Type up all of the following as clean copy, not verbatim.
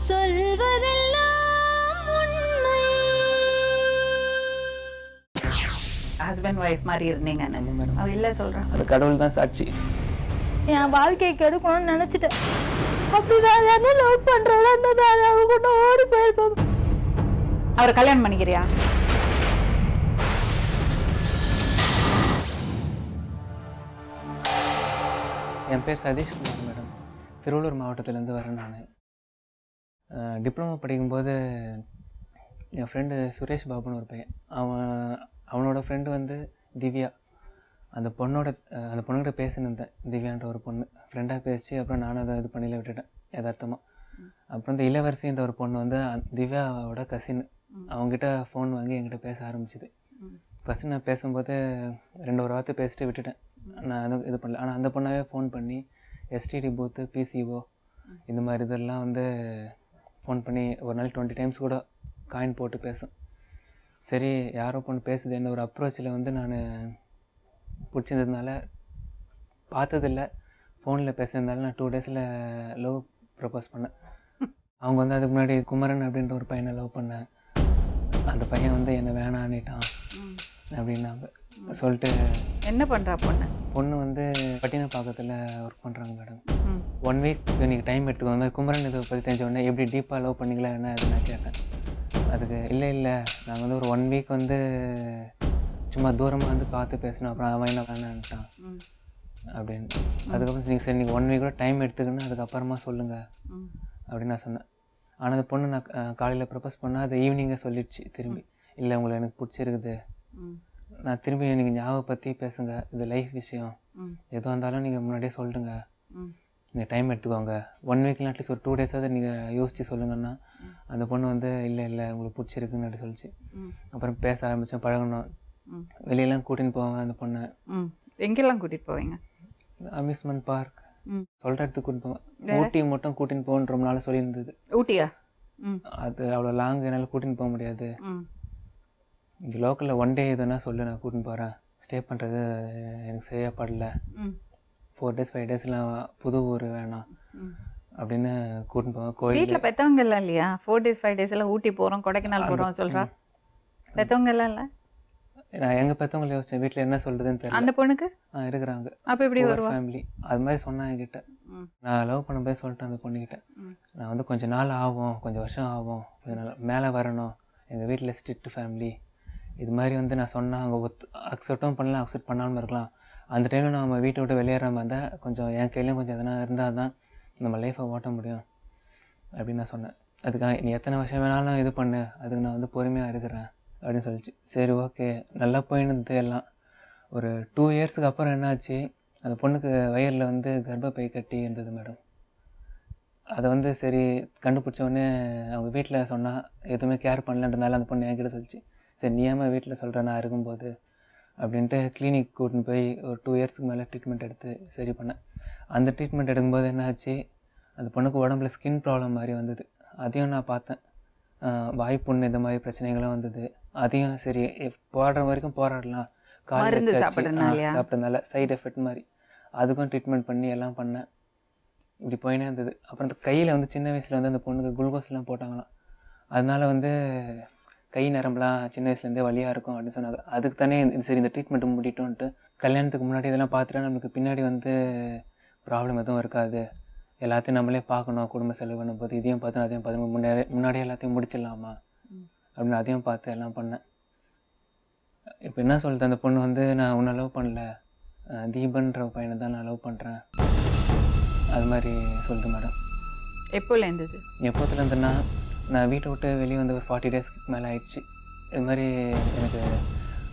சொல்வதெல்லாம் உண்மை. Husband wife மாதிரி இருந்தீங்க. அவ இல்லை சொல்கிறேன், அது கடவுள் தான் சாட்சி. என் வாழ்க்கையை கெடுக்கணும்னு நினச்சிட்டேன். அப்படி வேற யாரும் லவ் பண்ணுறாங்க, அந்த வேற அவங்க கொண்டு ஓடி போயிருப்போம். அவரை கல்யாணம் பண்ணிக்கிறியா? என் பேர் சதீஷ்குமார் மேடம். திருவள்ளூர் மாவட்டத்திலேருந்து வரேன். நான் டிப்ளமோ படிக்கும்போது என் ஃப்ரெண்டு சுரேஷ் பாபுன்னு ஒரு பையன், அவனோட ஃப்ரெண்டு வந்து திவ்யா. அந்த பொண்ணுகிட்ட பேசினிருந்தேன். திவ்யான்ற ஒரு பொண்ணு ஃப்ரெண்டாக பேசி, அப்புறம் நானும் அதை இது பண்ணியில் விட்டுட்டேன் யதார்த்தமாக. அப்புறம் இந்த இளவரசின்ற ஒரு பொண்ணு வந்து திவ்யாவோட கசின், அவங்ககிட்ட ஃபோன் வாங்கி என்கிட்ட பேச ஆரம்பிச்சிது. ஃபஸ்ட்டு நான் பேசும்போது 2 வார்த்தை பேசிட்டு விட்டுட்டேன். நான் எதுவும் இது பண்ணல. ஆனால் அந்த பொண்ணாவே ஃபோன் பண்ணி எஸ்டிடி பூத்து, பிசிஓ இந்த மாதிரி இதெல்லாம் வந்து ஃபோன் பண்ணி ஒரு நாளைக்கு 20 டைம்ஸ் கூட காயின் போட்டு பேசும். சரி, யாரோ பொண்ணு பேசுது என்ன ஒரு அப்ரோச்சில் வந்து நான் பிடிச்சிருந்ததுனால, பார்த்ததில்ல, ஃபோனில் பேசுறதுனால நான் 2 டேஸில் லவ் ப்ரப்போஸ் பண்ணேன். அவங்க வந்து அதுக்கு முன்னாடி குமரன் அப்படின்ற ஒரு பையனை லவ் பண்ணேன். அந்த பையன் வந்து என்னை வேணான்னுட்டான் அப்படின்னாங்க. சொல்லிட்டு என்ன பண்ணுறா பொண்ணு வந்து பட்டினப்பாக்கத்தில் ஒர்க் பண்ணுறாங்க மேடம். 1 வீக் நீங்கள் டைம் எடுத்துக்கோ. அந்த மாதிரி குமரன் இதை பற்றி தெரிஞ்ச உடனே எப்படி டீப்பாக லவ் பண்ணிங்களா என்ன அது நான் கேட்டேன். அதுக்கு இல்லை நாங்கள் வந்து ஒரு 1 வீக் வந்து சும்மா தூரமாக வந்து பார்த்து பேசணும், அப்புறம் அவன் என்ன வேணான்ட்டான் அப்படின்னு. அதுக்கப்புறம் நீங்கள் சரி நீங்கள் 1 வீக் கூட டைம் எடுத்துக்கணும், அதுக்கப்புறமா சொல்லுங்கள் அப்படின்னு நான் சொன்னேன். ஆனால் அந்த பொண்ணு நான் காலையில் ப்ரப்போஸ் பண்ணால் அது ஈவினிங்கே சொல்லிடுச்சு திரும்பி. இல்லை உங்களை எனக்கு பிடிச்சிருக்குது, நான் திரும்பி நீங்கள் ஞாபகம் பற்றி பேசுங்க, இது லைஃப் விஷயம், எதுவாக இருந்தாலும் நீங்கள் முன்னாடியே சொல்லுங்க, நீங்கள் டைம் எடுத்துக்கோங்க, 1 வீக்கில் அட்லீஸ்ட் ஒரு 2 டேஸாவது நீங்கள் யோசித்து சொல்லுங்கன்னா. அந்த பொண்ணு வந்து இல்லை உங்களுக்கு பிடிச்சிருக்குன்னு அப்படி சொல்லிச்சு. அப்புறம் பேச ஆரம்பித்தோம், பழகணும், வெளியெல்லாம் கூட்டின்னு போவாங்க அந்த பொண்ணை. எங்கெல்லாம் கூட்டிகிட்டு போவீங்க? அம்யூஸ்மெண்ட் பார்க், சொல்கிற இடத்துக்கு கூட்டின்னு போவேன். ஊட்டி மட்டும் கூட்டின்னு போகணுன்ற ரொம்ப நாள் சொல்லியிருந்தது. ஊட்டியா? அது அவ்வளோ லாங் என்னால் கூட்டின்னு போக முடியாது. இங்கே லோக்கலில் 1 டே எதுனா சொல்லு, நான் கூட்டின்னு போகிறேன். ஸ்டே பண்ணுறது எனக்கு சரியாக படல, 4 days 5 daysலாம் புது ஊர் வேணாம் அப்படின்னு கூட்டின்னு போவேன். கோயில் வீட்டில் பெற்றவங்க எல்லாம் இல்லையா? 4 days 5 days எல்லாம் ஊட்டி போகிறோம், கொடைக்கானல் போகிறோம் சொல்கிறா. பெற்றவங்க எல்லாம் இல்லை? நான் எங்கள் பெற்றவங்களை யோசித்தேன், வீட்டில் என்ன சொல்கிறதுன்னு தெரியல. அந்த பொண்ணுக்கு இருக்கிறாங்க, அப்போ எப்படி வருவா? ஃபேமிலி அது மாதிரி சொன்னான் என்கிட்ட. நான் லவ் பண்ணும்போது சொல்லிட்டேன் அந்த பொண்ணுக்கிட்ட, நான் வந்து கொஞ்சம் நாள் ஆகும், கொஞ்சம் வருஷம் ஆகும், கொஞ்சம் நாள் மேலே வரணும், எங்கள் வீட்டில் ஸ்ட்ரிக்ட் ஃபேமிலி இது மாதிரி வந்து நான் சொன்னேன். அவங்க அக்செப்டும் பண்ணலாம், அக்செப்ட் பண்ணாமல் இருக்கலாம். அந்த டைமில் நம்ம வீட்டை விட்டு வெளியேறாமல் இருந்தால் கொஞ்சம் என் கையிலையும் கொஞ்சம் எதனா இருந்தால் தான் நம்ம லைஃப்பை ஓட்ட முடியும் அப்படின்னு நான் சொன்னேன். அதுக்காக நீ எத்தனை வருஷம் வேணாலும் இது பண்ணு, அதுக்கு நான் வந்து பொறுமையாக இருக்கிறேன் அப்படின்னு சொல்லிச்சு. சரி ஓகே, நல்லா போயின்னு எல்லாம். ஒரு 2 இயர்ஸுக்கு அப்புறம் என்னாச்சு, அந்த பொண்ணுக்கு வயிறில் வந்து கர்ப்பப்பை கட்டி இருந்தது மேடம். அதை வந்து சரி கண்டுபிடிச்ச உடனே அவங்க வீட்டில் சொன்னால் எதுவுமே கேர் பண்ணலன்றதுனால அந்த பொண்ணு என்கிட்ட சொல்லிச்சு. சரி நீ ஏமா வீட்டில் சொல்கிறேன் நான் இருக்கும்போது அப்படின்ட்டு கிளினிக் கூட்டின்னு போய் ஒரு 2 இயர்ஸுக்கு மேலே ட்ரீட்மெண்ட் எடுத்து சரி பண்ணேன். அந்த ட்ரீட்மெண்ட் எடுக்கும்போது என்னாச்சு, அந்த பொண்ணுக்கு உடம்புல ஸ்கின் ப்ராப்ளம் மாதிரி வந்தது. அதையும் நான் பார்த்தேன். வாய்ப்புண்ணு இந்த மாதிரி பிரச்சனைகளும் வந்தது. அதையும் சரி போராடுற வரைக்கும் போராடலாம், காலையில் சாப்பிட்டதுனால சைடு எஃபெக்ட் மாதிரி அதுக்கும் ட்ரீட்மெண்ட் பண்ணி எல்லாம் பண்ணேன். இப்படி போயினே இருந்தது. அப்புறம் அந்த கையில் வந்து சின்ன வயசில் வந்து அந்த பொண்ணுக்கு குளுக்கோஸ்லாம் போட்டாங்களாம். அதனால வந்து கை நரம்புலாம் சின்ன வயசுலேருந்தே வலியாக இருக்கும் அப்படின்னு சொன்னாங்க. அதுக்கு தானே சரி இந்த ட்ரீட்மெண்ட்டு முடிட்டோன்ட்டு கல்யாணத்துக்கு முன்னாடி இதெல்லாம் பார்த்துட்டா நம்மளுக்கு பின்னாடி வந்து ப்ராப்ளம் எதுவும் இருக்காது, எல்லாத்தையும் நம்மளே பார்க்கணும், குடும்ப செலவு பண்ணும்போது இதையும் பார்த்து அதையும் பார்த்து முன்னாடியே எல்லாத்தையும் முடிச்சிடலாமா அப்படின்னு அதையும் பார்த்து எல்லாம் பண்ணேன். இப்போ என்ன சொல்லுது அந்த பொண்ணு வந்து, நான் உன்னை லவ் பண்ணல, தீபன்ற பையனை தான் நான் லவ் பண்ணுறேன் அது மாதிரி சொல்லுது மேடம். எப்போதுலேருந்துன்னா நான் வீட்டை விட்டு வெளியே வந்து ஒரு 40 டேஸ்க்கு மேலே ஆயிடுச்சு. இது மாதிரி எனக்கு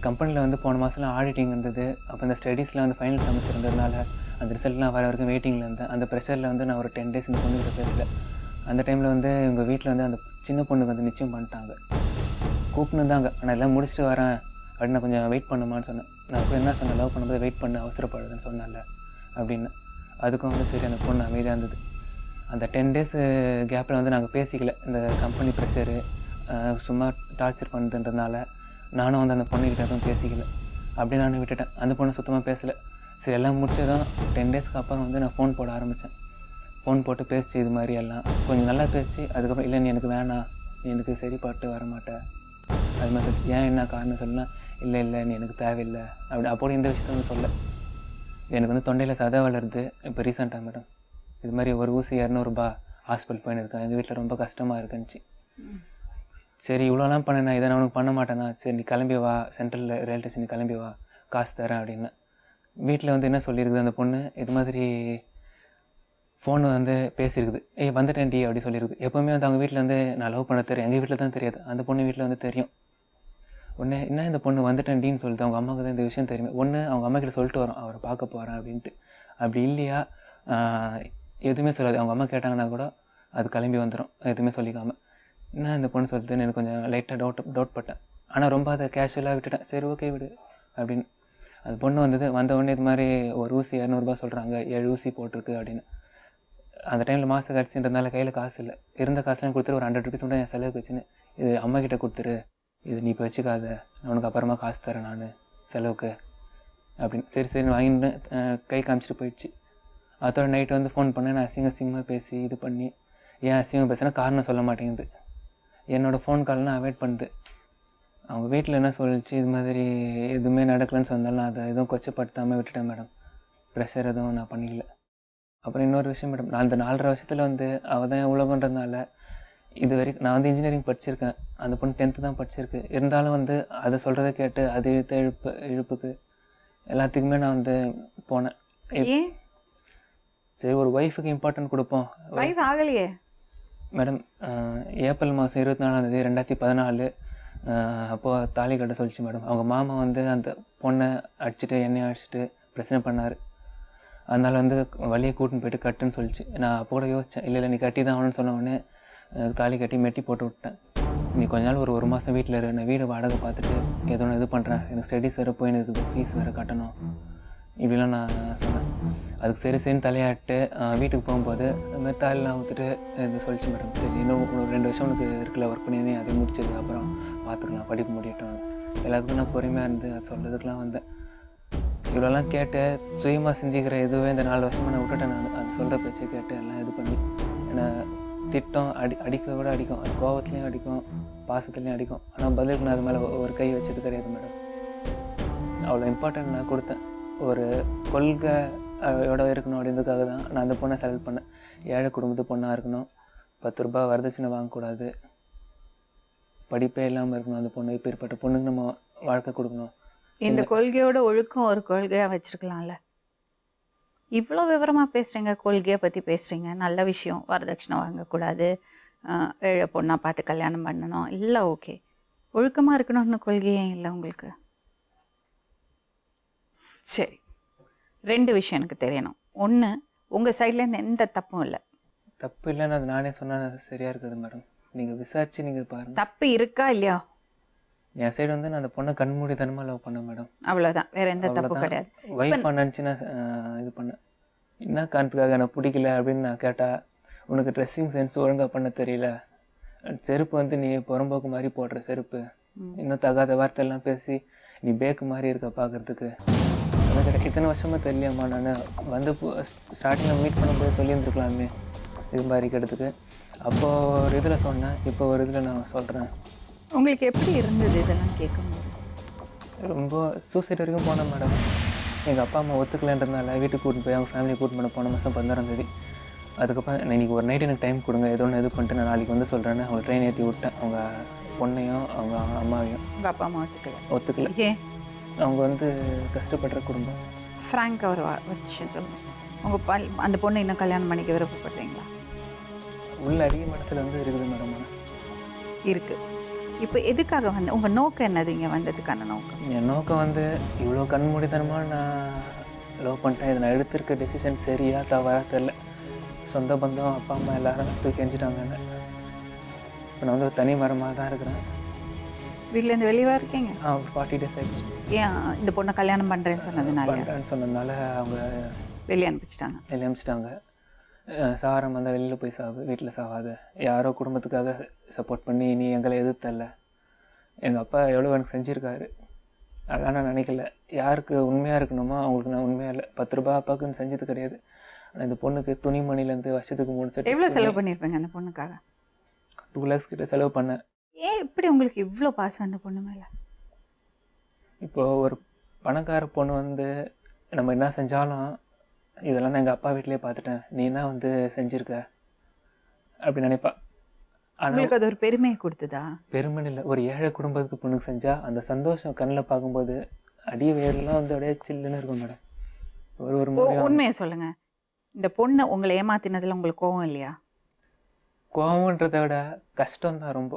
கம்பெனியில் வந்து போன மாதம்லாம் ஆடிட்டிங் இருந்தது. அப்போ இந்த ஸ்டடீஸ்லாம் வந்து ஃபைனல் செமஸ்டர் இருந்ததுனால அந்த ரிசல்ட்லாம் வர வரைக்கும் வெயிட்டிங்கில் இருந்தேன். அந்த ப்ரெஷரில் வந்து நான் ஒரு 10 days இந்த பொண்ணுக்கிட்ட பேசல. அந்த டைமில் வந்து எங்கள் வீட்டில் வந்து அந்த சின்ன பொண்ணுக்கு வந்து நிச்சயம் பண்ணிட்டாங்க, கூப்பிட்டுருந்தாங்க. நான் எல்லாம் முடிச்சுட்டு வரேன் அப்படின்னு நான் கொஞ்சம் வெயிட் பண்ணுமான்னு சொன்னேன். நான் இப்போ என்ன சொன்னேன், லவ் பண்ணும்போது வெயிட் பண்ண அவசரப்படுதுன்னு சொன்னேன்ல அப்படின்னு. அதுக்கும் வந்து சரி அந்த பொண்ணு அமைதியாக இருந்தது. அந்த 10 days கேப்பில் வந்து நாங்கள் பேசிக்கல. இந்த கம்பெனி ப்ரெஷரு சும்மா டார்ச்சர் பண்ணுதுன்றதுனால நானும் வந்து அந்த பொண்ணுக்கிட்ட எதுவும் பேசிக்கல. அப்படி நான் விட்டுட்டேன். அந்த பொண்ணு சுத்தமாக பேசலை. சரி எல்லாம் முடிச்சதும் 10 daysக்கு அப்புறம் வந்து நான் ஃபோன் போட ஆரம்பித்தேன். ஃபோன் போட்டு பேசி இது மாதிரி எல்லாம் கொஞ்சம் நல்லா பேசி அதுக்கப்புறம் இல்லை நீ எனக்கு வேணாம், நீ எனக்கு சரிப்பட்டு வரமாட்டேன் அது மாதிரி சொல்லிச்சு. ஏன் என்ன காரணம் சொல்லலாம், இல்லை நீ எனக்கு தேவையில்லை அப்படி இந்த விஷயத்த வந்து சொல்ல. எனக்கு வந்து தொண்டையில் சதை வளருது இப்போ ரீசெண்டாக மேடம். இது மாதிரி ஒரு ஊசி 200 ரூபா ஹாஸ்பிட்டல் போயின்னு இருக்கேன், எங்கள் வீட்டில் ரொம்ப கஷ்டமாக இருக்குன்னுச்சு. சரி இவ்வளோலாம் பண்ணேண்ணா, இதை நான் உனக்கு பண்ண மாட்டேண்ணா, சரி நீ கிளம்பி வா, சென்ட்ரலில் ரயில்வே ஸ்டேஷன் நீ கிளம்பி வா, காசு தரேன் அப்படின்னு. வீட்டில் வந்து என்ன சொல்லியிருக்குது அந்த பொண்ணு, இது மாதிரி ஃபோன் வந்து பேசியிருக்குது, வந்துட்டேன்டி அப்படி சொல்லியிருக்குது. எப்போவுமே வந்து அவங்க வீட்டில் வந்து நான் லவ் பண்ண தெரியும், எங்கள் வீட்டில் தான் தெரியாது, அந்த பொண்ணு வீட்டில் வந்து தெரியும். உடனே என்ன இந்த பொண்ணு வந்துட்டேன்டின்னு சொல்லிட்டு அவங்க அம்மாவுக்கு தான் இந்த விஷயம் தெரியுமே. ஒன்று அவங்க அம்மா கிட்ட சொல்லிட்டு வரோம் அவரை பார்க்க போகிறேன் அப்படின்ட்டு. அப்படி இல்லையா எதுவுமே சொல்லாது. அவங்க அம்மா கேட்டாங்கன்னா கூட அது கிளம்பி வந்துடும் எதுவுமே சொல்லிக்காமல். என்ன இந்த பொண்ணு சொல்லுதுன்னு எனக்கு கொஞ்சம் லைட்டாக டவுட் பட்டேன். ஆனால் ரொம்ப அதை கேஷுவலாக விட்டுட்டேன். சரி ஓகே விடு அப்படின்னு. அது பொண்ணு வந்த உடனே இது மாதிரி ஒரு ஊசி 200 ரூபா சொல்கிறாங்க, 7 ஊசி போட்டிருக்கு அப்படின்னு. அந்த டைமில் மாத கடிச்சுன்றதுனால கையில் காசு இல்லை. இருந்த காசுலாம் கொடுத்துட்டு ஒரு 100 ருபீஸ் மட்டும் என் செலவுக்கு வச்சுன்னு, இது அம்மா கிட்ட கொடுத்துரு, இது நீ இப்போ வச்சுக்காத, நான் உனக்கு அப்புறமா காசு தரேன் நான் செலவுக்கு அப்படின்னு. சரி வாங்கிட்டு கை காமிச்சிட்டு போயிடுச்சு. அதோட நைட்டு வந்து ஃபோன் பண்ணேன். நான் அசிங்கமாக பேசி இது பண்ணி, ஏன் அசிங்கமாக பேசுனா காரணம் சொல்ல மாட்டேங்குது. என்னோடய ஃபோன் கால்லாம் அவாய்ட் பண்ணுது. அவங்க வீட்டில் என்ன சொல்லிச்சு, இது மாதிரி எதுவுமே நடக்கலன்னு சொன்னாலும் அதை எதுவும் கொச்சப்படுத்தாமல் விட்டுட்டேன் மேடம். ப்ரெஷர் எதுவும் நான் பண்ணிக்கல. அப்புறம் இன்னொரு விஷயம் மேடம், நான் அந்த 4.5 வருஷத்தில் வந்து அவள் தான் உலகன்றதுனால இது வரைக்கும் நான் வந்து இன்ஜினியரிங் படிச்சிருக்கேன், அந்த பொண்ணு 10th தான் படிச்சிருக்கு. இருந்தாலும் வந்து அதை சொல்கிறத கேட்டு அது இழுப்புக்கு எல்லாத்துக்குமே நான் வந்து போனேன். சரி ஒரு ஒய்ஃபுக்கு இம்பார்ட்டன்ட் கொடுப்போம். வைஃப் ஆகலையே மேடம். ஏப்ரல் மாதம் 24 2014 அப்போது தாலி கட்ட சொல்லிச்சு மேடம். அவங்க மாமா வந்து அந்த பொண்ணை அடிச்சுட்டு என்னையும் அடிச்சுட்டு பிரச்சனை பண்ணார். அதனால் வந்து வழியை கூட்டின்னு போயிட்டு கட்டுன்னு சொல்லிச்சு. நான் அப்போ கூட யோசித்தேன், இல்லை நீ கட்டி தான் ஆகணும்னு சொன்ன உடனே தாலி கட்டி மெட்டி போட்டு விட்டேன். நீ கொஞ்ச நாள் ஒரு மாதம் வீட்டில் இரு, நான் வீடு வாடகை பார்த்துட்டு ஏதோ ஒன்று இது பண்ணுறேன், எனக்கு ஸ்டடீஸ் வேறு போயின்னு இருக்குது, ஃபீஸ் வேறு கட்டணும் இப்படிலாம் நான் சொன்னேன். அதுக்கு சரின்னு தலையாட்டு வீட்டுக்கு போகும்போது அது மாதிரி தாலிலாம் ஊற்றுட்டு இது சொல்லிச்சு மேடம். சரி இன்னும் ஒரு 2 வருஷம் உனக்கு இருக்குல்ல, ஒர்க் பண்ணி அதை முடிச்சதுக்கு அப்புறம் பார்த்துக்கலாம், படிப்பு முடியட்டும். எல்லாத்துக்கும் நான் பொறுமையாக இருந்து அது சொல்கிறதுக்கெலாம் வந்தேன். இவ்வளோலாம் கேட்டு சுயமாக சிந்திக்கிற இதுவே இந்த 4 வருஷமாக நான் விட்டுட்டேன். நான் அது சொல்கிற பேச்சை கேட்டு எல்லாம் இது பண்ணி என்னை திட்டம் அடிக்க கூட அடிக்கும், அது கோபத்துலேயும் அடிக்கும், பாசத்துலேயும் அடிக்கும். ஆனால் பதிலுக்கு நான் அது மேலே ஒரு கை வச்சது கிடையாது மேடம். அவ்வளோ இம்பார்ட்டன்ட் நான் கொடுத்தேன். ஒரு கொள்கையோட இருக்கணும் அப்படின்றதுக்காக தான் நான் அந்த பொண்ணை செலக்ட் பண்ணேன். ஏழை குடும்பத்து பொண்ணாக இருக்கணும், 10 ரூபா வரதட்சணை வாங்கக்கூடாது, படிப்பே இல்லாமல் இருக்கணும் அந்த பொண்ணு. இப்போ ஏற்பட்ட பொண்ணுக்கு நம்ம வாழ்க்கை கொடுக்கணும். இந்த கொள்கையோட ஒழுக்கம் ஒரு கொள்கையாக வச்சுருக்கலாம்ல. இவ்வளோ விவரமாக பேசுகிறீங்க, கொள்கையை பற்றி பேசுகிறீங்க, நல்ல விஷயம். வரதட்சணை வாங்கக்கூடாது, ஏழை பொண்ணாக பார்த்து கல்யாணம் பண்ணணும், இல்லை ஓகே. ஒழுக்கமாக இருக்கணும்னு கொள்கையே இல்லை உங்களுக்கு. சரி, 2 விஷயம் எனக்கு தெரியணும். ஒன்று, உங்கள் சைட்லேருந்து எந்த தப்பும் இல்லை. தப்பு இல்லைன்னு அது நானே சொன்னால் சரியாக இருக்குது மேடம். நீங்கள் விசாரிச்சு நீங்கள் பாருங்கள். தப்பு இருக்கா இல்லையா? என் சைடு வந்து நான் அந்த பொண்ணை கண்மூடித்தனமாக லவ் பண்ணேன் மேடம். அவ்வளோதான், வேற எந்த தப்பும் கிடையாது. ஒய்ஃபாக நினச்சி நான் இது பண்ணேன். என்ன காரணத்துக்காக எனக்கு பிடிக்கல அப்படின்னு நான் கேட்டால், உனக்கு ட்ரெஸ்ஸிங் சென்ஸ் ஒழுங்காக பண்ண தெரியல, செருப்பு வந்து நீ புறம்போக்கு மாதிரி போடுற செருப்பு, இன்னும் தகாத வார்த்தையெல்லாம் பேசி நீ பேக்கு மாதிரி இருக்க பார்க்குறதுக்கு. எனக்கு இத்தனை வருஷமாக தெரியலையாம்மா, நான் வந்து ஸ்டார்டிங்கில் மீட் பண்ணும்போது சொல்லியிருந்துருக்கலாமே இது மாதிரி இருக்கிறதுக்கு. அப்போது ஒரு இதில் சொன்னேன், இப்போ ஒரு இதில் நான் சொல்கிறேன். உங்களுக்கு எப்படி இருந்தது இதெல்லாம் கேட்கும்போது? ரொம்ப சூசைட் வரைக்கும் போனேன் மேடம். எங்கள் அப்பா அம்மா ஒத்துக்கலைன்றதுனால வீட்டுக்கு கூட்டின்னு போய் அவங்க ஃபேமிலியை கூட்டின்னு போன மாதம் 16ஆம் தேதி. அதுக்கப்புறம் இன்றைக்கி ஒரு நைட் எனக்கு டைம் கொடுங்க, ஏதோ ஒன்று இது பண்ணிட்டு நான் நாளைக்கு வந்து சொல்கிறேன்னு அவங்க ட்ரெயின் ஏற்றி விட்டேன். அவங்க பொண்ணையும் அவங்க அம்மாவையும். உங்கள் அப்பா அம்மா ஒத்துக்கல. ஏன்? அவங்க வந்து கஷ்டப்படுற குடும்பம். ஃப்ராங்காக ஒரு விஷயம் சொல்லுங்கள். உங்கள் அந்த பொண்ணை இன்னும் கல்யாணம் பண்ணிக்க விருப்பப்படுறீங்களா? உள்ள அதிக மனசில் வந்து இருக்குது மேடம். இருக்குது. இப்போ எதுக்காக வந்து உங்கள் நோக்கம் என்னது இங்கே வந்ததுக்கான நோக்கம்? என் நோக்கம் வந்து இவ்வளோ கண்மூடித்தனமாக நான் லவ் பண்ணிட்டேன். இதை நான் எடுத்திருக்க டெசிஷன் சரியா தவறா தெரில. சொந்த பந்தம் அப்பா அம்மா எல்லாரும் தூக்கி எஞ்சிட்டாங்க. இப்போ நான் வந்து ஒரு தனி மரமாக தான் இருக்கிறேன். வீட்டிலேருந்து வெளியே இருக்கீங்க? 40 days ஆகிடுச்சு. ஏன் இந்த பொண்ணை கல்யாணம் பண்ணுறேன்னு சொன்னதுனால அவங்க வெளியே அனுப்பிச்சிட்டாங்க. சாரம் வந்தால் வெளியில் போய் சாவு, வீட்டில் சாவாத, யாரோ குடும்பத்துக்காக சப்போர்ட் பண்ணி நீ எங்களை எதிர்த்தல. எங்கள் அப்பா எவ்வளோ எனக்கு செஞ்சுருக்காரு, அதெல்லாம் நான் நினைக்கல. யாருக்கு உண்மையாக இருக்கணுமோ அவங்களுக்கு நான் உண்மையாக இல்லை. 10 ரூபா அப்பாவுக்குன்னு செஞ்சது கிடையாது. ஆனால் இந்த பொண்ணுக்கு துணிமணிலேருந்து வருஷத்துக்கு 3 செட் எவ்வளோ செலவு பண்ணியிருப்பீங்க அந்த பொண்ணுக்காக? 2 lakhs கிட்ட செலவு பண்ணேன். ஏன் இப்படி உங்களுக்கு இவ்வளோ பாசம் அந்த பொண்ணு மேலே? இப்போ ஒரு பணக்கார பொண்ணு வந்து நம்ம என்ன செஞ்சாலும் இதெல்லாம் நான் எங்கள் அப்பா வீட்டிலேயே பார்த்துட்டேன், நீ என்ன வந்து செஞ்சுருக்க அப்படி நினைப்பா. ஆனால் உங்களுக்கு அது ஒரு பெருமையை கொடுத்ததா? பெருமைன்னு இல்லை, ஒரு ஏழை குடும்பத்துக்கு பொண்ணுக்கு செஞ்சால் அந்த சந்தோஷம் கண்ணில் பார்க்கும்போது அடிய வேர்லாம் வந்து அப்படியே சில்லுன்னு இருக்கும் மேடம். ஒரு முறை உண்மையை சொல்லுங்க, இந்த பொண்ணை உங்களை ஏமாத்தினதுல உங்களுக்கு கோவம் இல்லையா? கோவம்ன்றதை விட கஷ்டம் தான் ரொம்ப.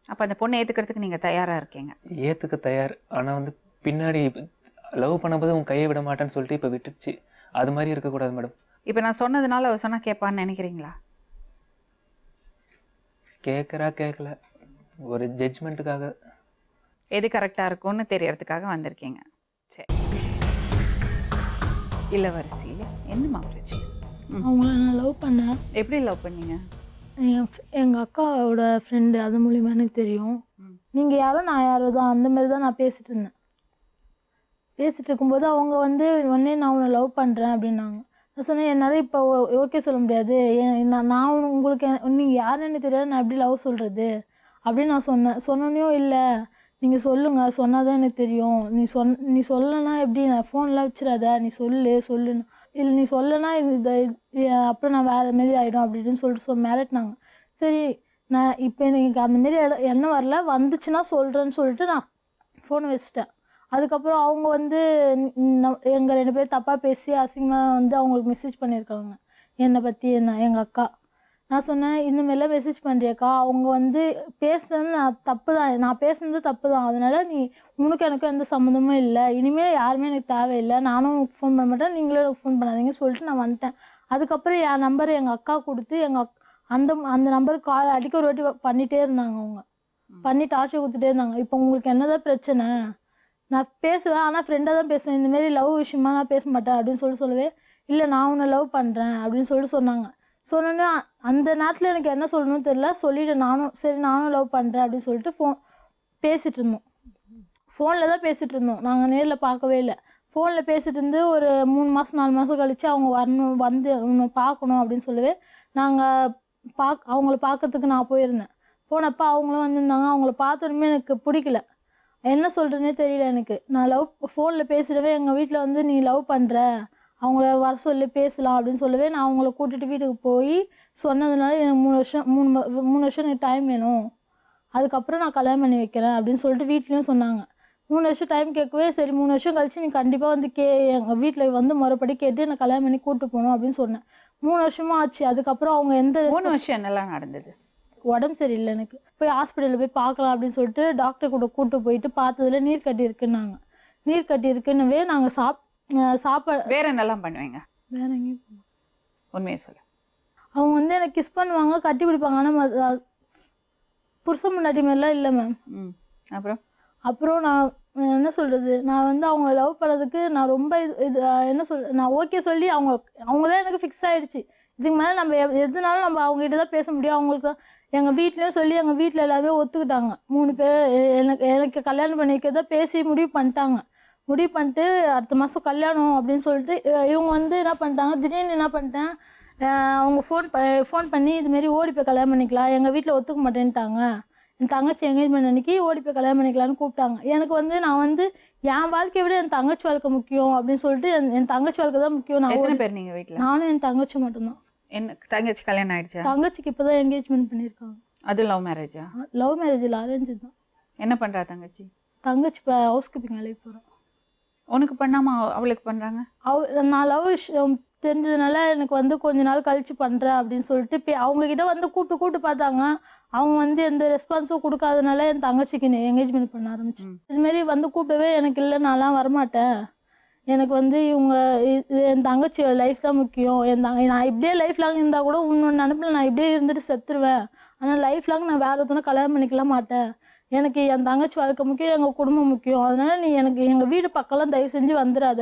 அப்போ அந்த பொண்ணை ஏற்றுக்கிறதுக்கு நீங்கள் தயாராக இருக்கீங்க? ஏற்றுக்க தயார். ஆனால் வந்து பின்னாடி லவ் பண்ணும்போது உன் கையை விட மாட்டேன்னு சொல்லிட்டு இப்போ விட்டுடுச்சு. அது மாதிரி இருக்கக்கூடாது மேடம். இப்போ நான் சொன்னதுனால அவ சொன்னால் கேட்பான்னு நினைக்கிறீங்களா? கேட்குறா கேட்கல, ஒரு ஜட்ஜ்மெண்ட்டுக்காக. எது கரெக்டாக இருக்கும்னு தெரியறதுக்காக வந்திருக்கீங்க. சரி, இளவரசி என்னம்மா பிரச்சனை? அவங்கள நான் லவ் பண்ணேன். எப்படி லவ் பண்ணீங்க? எங்கள் அக்காவோட ஃப்ரெண்டு, அது மூலிமா எனக்கு தெரியும். நீங்கள் யாரோ நான் யாரோ தான், அந்த மாதிரி தான் நான் பேசிகிட்டு இருந்தேன். பேசிகிட்டு இருக்கும்போது அவங்க வந்து உடனே நான் உன்னை லவ் பண்ணுறேன் அப்படின்னாங்க. நான் சொன்னேன், என்னால் இப்போ ஓகே சொல்ல முடியாது, நான் உங்களுக்கு நீங்கள் யாருன்னு தெரியாது, நான் எப்படி லவ் சொல்கிறது அப்படின்னு நான் சொன்னோன்னையும் இல்லை நீங்கள் சொல்லுங்கள், சொன்னால் தான் எனக்கு தெரியும், நீ சொல்லலைன்னா எப்படி, நான் ஃபோன்லாம் வச்சிடாத, நீ சொல்லுன்னு இல்லை, நீ சொல்லனா அப்புறம் நான் வேறு மாரி ஆகிடும் அப்படின்னு சொல்லிட்டு மிரட்டினாங்க. சரி, நான் இப்போ எனக்கு அந்தமாரி எண்ணம் வரல, வந்துச்சுன்னா சொல்கிறேன்னு சொல்லிட்டு நான் ஃபோனை வச்சிட்டேன். அதுக்கப்புறம் அவங்க வந்து எங்கள் 2 பேர் தப்பாக பேசி அசிங்கமாக வந்து அவங்களுக்கு மெசேஜ் பண்ணியிருக்காங்க என்னை பற்றி. எங்கள் அக்கா நான் சொன்னேன், இந்தமாரிலாம் மெசேஜ் பண்ணுறியக்கா, அவங்க வந்து பேசுனது நான் பேசுனது தப்பு தான், அதனால் உனக்கு எனக்கும் எந்த சம்மந்தமும் இல்லை, இனிமேல் யாருமே எனக்கு தேவையில்லை, நானும் ஃபோன் பண்ண மாட்டேன், நீங்களும் எனக்கு ஃபோன் பண்ணாதீங்கன்னு சொல்லிட்டு நான் வந்துட்டேன். அதுக்கப்புறம் என் நம்பர் எங்கள் அக்கா கொடுத்து அந்த நம்பருக்கு கால் அடிக்க ஒரு வாட்டி பண்ணிகிட்டே இருந்தாங்க. அவங்க பண்ணி டார்ச்சர் கொடுத்துட்டே இருந்தாங்க. இப்போ உங்களுக்கு என்னதான் பிரச்சனை, நான் பேசுவேன் ஆனால் ஃப்ரெண்டாக தான் பேசுவேன், இந்தமாரி லவ் விஷயமா நான் பேச மாட்டேன் அப்படின்னு சொல்லவே, இல்லை நான் உன்னை லவ் பண்ணுறேன் அப்படின்னு சொல்லிட்டு சொன்னாங்க. சொன்னோன்னே அந்த நேரத்தில் எனக்கு என்ன சொல்லணும்னு தெரியல, சொல்லிவிட்டு நானும் லவ் பண்ணுறேன் அப்படின்னு சொல்லிட்டு பேசிகிட்டு இருந்தோம். ஃபோனில் தான் பேசிகிட்டு இருந்தோம், நாங்கள் நேரில் பார்க்கவே இல்லை. ஃபோனில் பேசிகிட்டு இருந்து ஒரு 3 மாதம் 4 மாதம் கழித்து அவங்க வந்து உன்னை பார்க்கணும் அப்படின்னு சொல்லவே நாங்கள் அவங்கள பார்க்கறதுக்கு நான் போயிருந்தேன். போனப்போ அவங்களும் வந்திருந்தாங்க. அவங்கள பார்த்தோன்னே எனக்கு பிடிக்கல, என்ன சொல்கிறேன்னே தெரியல எனக்கு. நான் ஃபோனில் பேசிடவே எங்கள் வீட்டில் வந்து நீ லவ் பண்ணுற, அவங்கள வர சொல்லி பேசலாம் அப்படின்னு சொல்லவே நான் அவங்கள கூட்டிகிட்டு வீட்டுக்கு போய் சொன்னதுனால எனக்கு 3 வருஷம் எனக்கு டைம் வேணும், அதுக்கப்புறம் நான் கல்யாணம் பண்ணி வைக்கிறேன் அப்படின்னு சொல்லிட்டு வீட்லேயும் சொன்னாங்க. 3 வருஷம் டைம் கேட்கவே, சரி 3 வருஷம் கழிச்சு நீ கண்டிப்பாக வந்து எங்கள் வீட்டில் வந்து மறுபடி கேட்டு நான் கல்யாணம் பண்ணி கூப்பிட்டு போகணும் அப்படின்னு சொன்னேன். 3 வருஷமாக ஆச்சு. அதுக்கப்புறம் அவங்க 3 வருஷம் என்னெல்லாம் நடந்தது? உடம்பு சரியில்லை எனக்கு, போய் ஹாஸ்பிட்டலில் போய் பார்க்கலாம் அப்படின்னு சொல்லிட்டு டாக்டர் கூட கூப்பிட்டு போயிட்டு பார்த்ததுல நீர் கட்டி இருக்குன்னாங்க. நீர் கட்டி இருக்குன்னவே நாங்கள் சாப்பாடு வேற என்னெல்லாம் பண்ணுவீங்க? வேற எங்கேயும் உண்மையை சொல்ல, அவங்க வந்து எனக்கு கிஸ் பண்ணுவாங்க, கட்டி பிடிப்பாங்க, ஆனால் புருஷன் முன்னாடி மாதிரிலாம் இல்லை மேம். அப்புறம் நான் என்ன சொல்கிறது, நான் வந்து அவங்கள லவ் பண்ணதுக்கு நான் ரொம்ப நான் ஓகே சொல்லி அவங்க தான் எனக்கு ஃபிக்ஸ் ஆகிடுச்சு. இதுக்கு மேலே நம்ம எதுனாலும் நம்ம அவங்ககிட்ட தான் பேச முடியும். அவங்களுக்கு தான் எங்கள் வீட்லேயும் சொல்லி எங்கள் வீட்டில் எல்லாமே ஒத்துக்கிட்டாங்க. 3 பேர் எனக்கு கல்யாணம் பண்ணி வைக்கிறதா பேசி முடிவு பண்ணிட்டாங்க. முடிவு பண்ணிட்டு அடுத்த மாதம் கல்யாணம் அப்படின்னு சொல்லிட்டு இவங்க வந்து என்ன பண்ணிட்டாங்க, திடீர்னு என்ன பண்ணிட்டேன், அவங்க ஃபோன் பண்ணி இதுமாரி ஓடி போய் கல்யாணம் பண்ணிக்கலாம், எங்கள் வீட்டில் ஒத்துக்க மாட்டேன்ட்டாங்க, என் தங்கச்சி என்கேஜ்மெண்ட் அன்றைக்கி ஓடி போய் கல்யாணம் பண்ணிக்கலான்னு கூப்பிட்டாங்க. எனக்கு வந்து நான் வந்து என் வாழ்க்கையை விட என் தங்கச்சி வாழ்க்கை முக்கியம் அப்படின்னு சொல்லிட்டு என் தங்கச்சி வாழ்க்கை தான் முக்கியம். நான் எத்தனை பேர் நீங்கள் வீட்டில்? நானும் என் தங்கச்சி மட்டும்தான். என்ன தங்கச்சி கல்யாணம் ஆயிடுச்சா? தங்கச்சிக்கு இப்போ தான் என்கேஜ்மெண்ட் பண்ணியிருக்காங்க. அது லவ் மேரேஜா? லவ் மேரேஜ் இல்லை, அரேஞ்சு தான். என்ன பண்ணுறா தங்கச்சி? தங்கச்சி இப்போ ஹவுஸ் கீப்பிங் வேலைக்கு போகிறான். உனக்கு பண்ணாமல் அவளுக்கு பண்ணுறாங்க? நான் லவ் விஷயம் தெரிஞ்சதுனால எனக்கு வந்து கொஞ்ச நாள் கழித்து பண்ணுறேன் அப்படின்னு சொல்லிட்டு அவங்கக்கிட்ட வந்து கூப்பிட்டு பார்த்தாங்க. அவங்க வந்து எந்த ரெஸ்பான்ஸும் கொடுக்காதனால என் தங்கச்சிக்கு என்கேஜ்மெண்ட் பண்ண ஆரம்பிச்சு. இதுமாரி வந்து கூப்பிடவே எனக்கு இல்லை, நான்லாம் வரமாட்டேன், எனக்கு வந்து என் தங்கச்சி லைஃப் தான் முக்கியம், நான் இப்படியே லைஃப் லாங் இருந்தால் கூட இன்னொன்று நினப்பில் நான் இப்படியே இருந்துட்டு செத்துருவேன், ஆனால் லைஃப் லாங் நான் வேறு ஒருத்தனை கல்யாணம் பண்ணிக்கலாம் மாட்டேன், எனக்கு என் தங்கச்சி வாழ்க்கை முக்கியம், எங்கள் குடும்பம் முக்கியம், அதனால் நீ எனக்கு எங்கள் வீடு பக்கம்லாம் தயவு செஞ்சு வந்துடாத,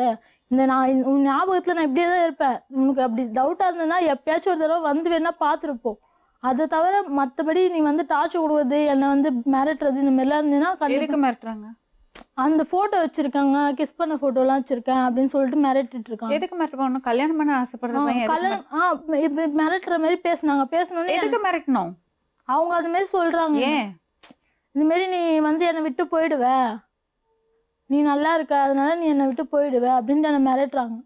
உன் ஞாபகத்தில் நான் இப்படியே தான் இருப்பேன், உனக்கு அப்படி டவுட்டாக இருந்ததுன்னா எப்பயாச்சும் ஒரு தடவை வந்து வேணால் பார்த்துருப்போம், அதை தவிர மற்றபடி நீ வந்து டார்ச்சர் கொடுக்குறது, என்னை வந்து மிரட்டுறது இந்த மாதிரிலாம் இருந்ததுன்னா. எதுக்கு மிரட்டுறாங்க? அந்த ஃபோட்டோ வச்சுருக்காங்க, கிஸ் பண்ண ஃபோட்டோலாம் வச்சுருக்கேன் அப்படின்னு சொல்லிட்டு மிரட்டிட்டு இருக்காங்க. எதுக்கு மிரட்ட ஒன்றும் கல்யாணம் பண்ண ஆசைப்படுற பையன் எதுக்கு கல்யாணம் இப்படி மிரட்டுற மாதிரி பேசினோன்னே எதுக்கு மிரட்டணும்? அவங்க அது மாதிரி சொல்கிறாங்க. ஏன் இதுமாரி நீ வந்து என்னை விட்டு போயிடுவ, நீ நல்லா இருக்க, அதனால நீ என்னை விட்டு போயிடுவ அப்படின்ட்டு என்னை மிரட்டுறாங்க.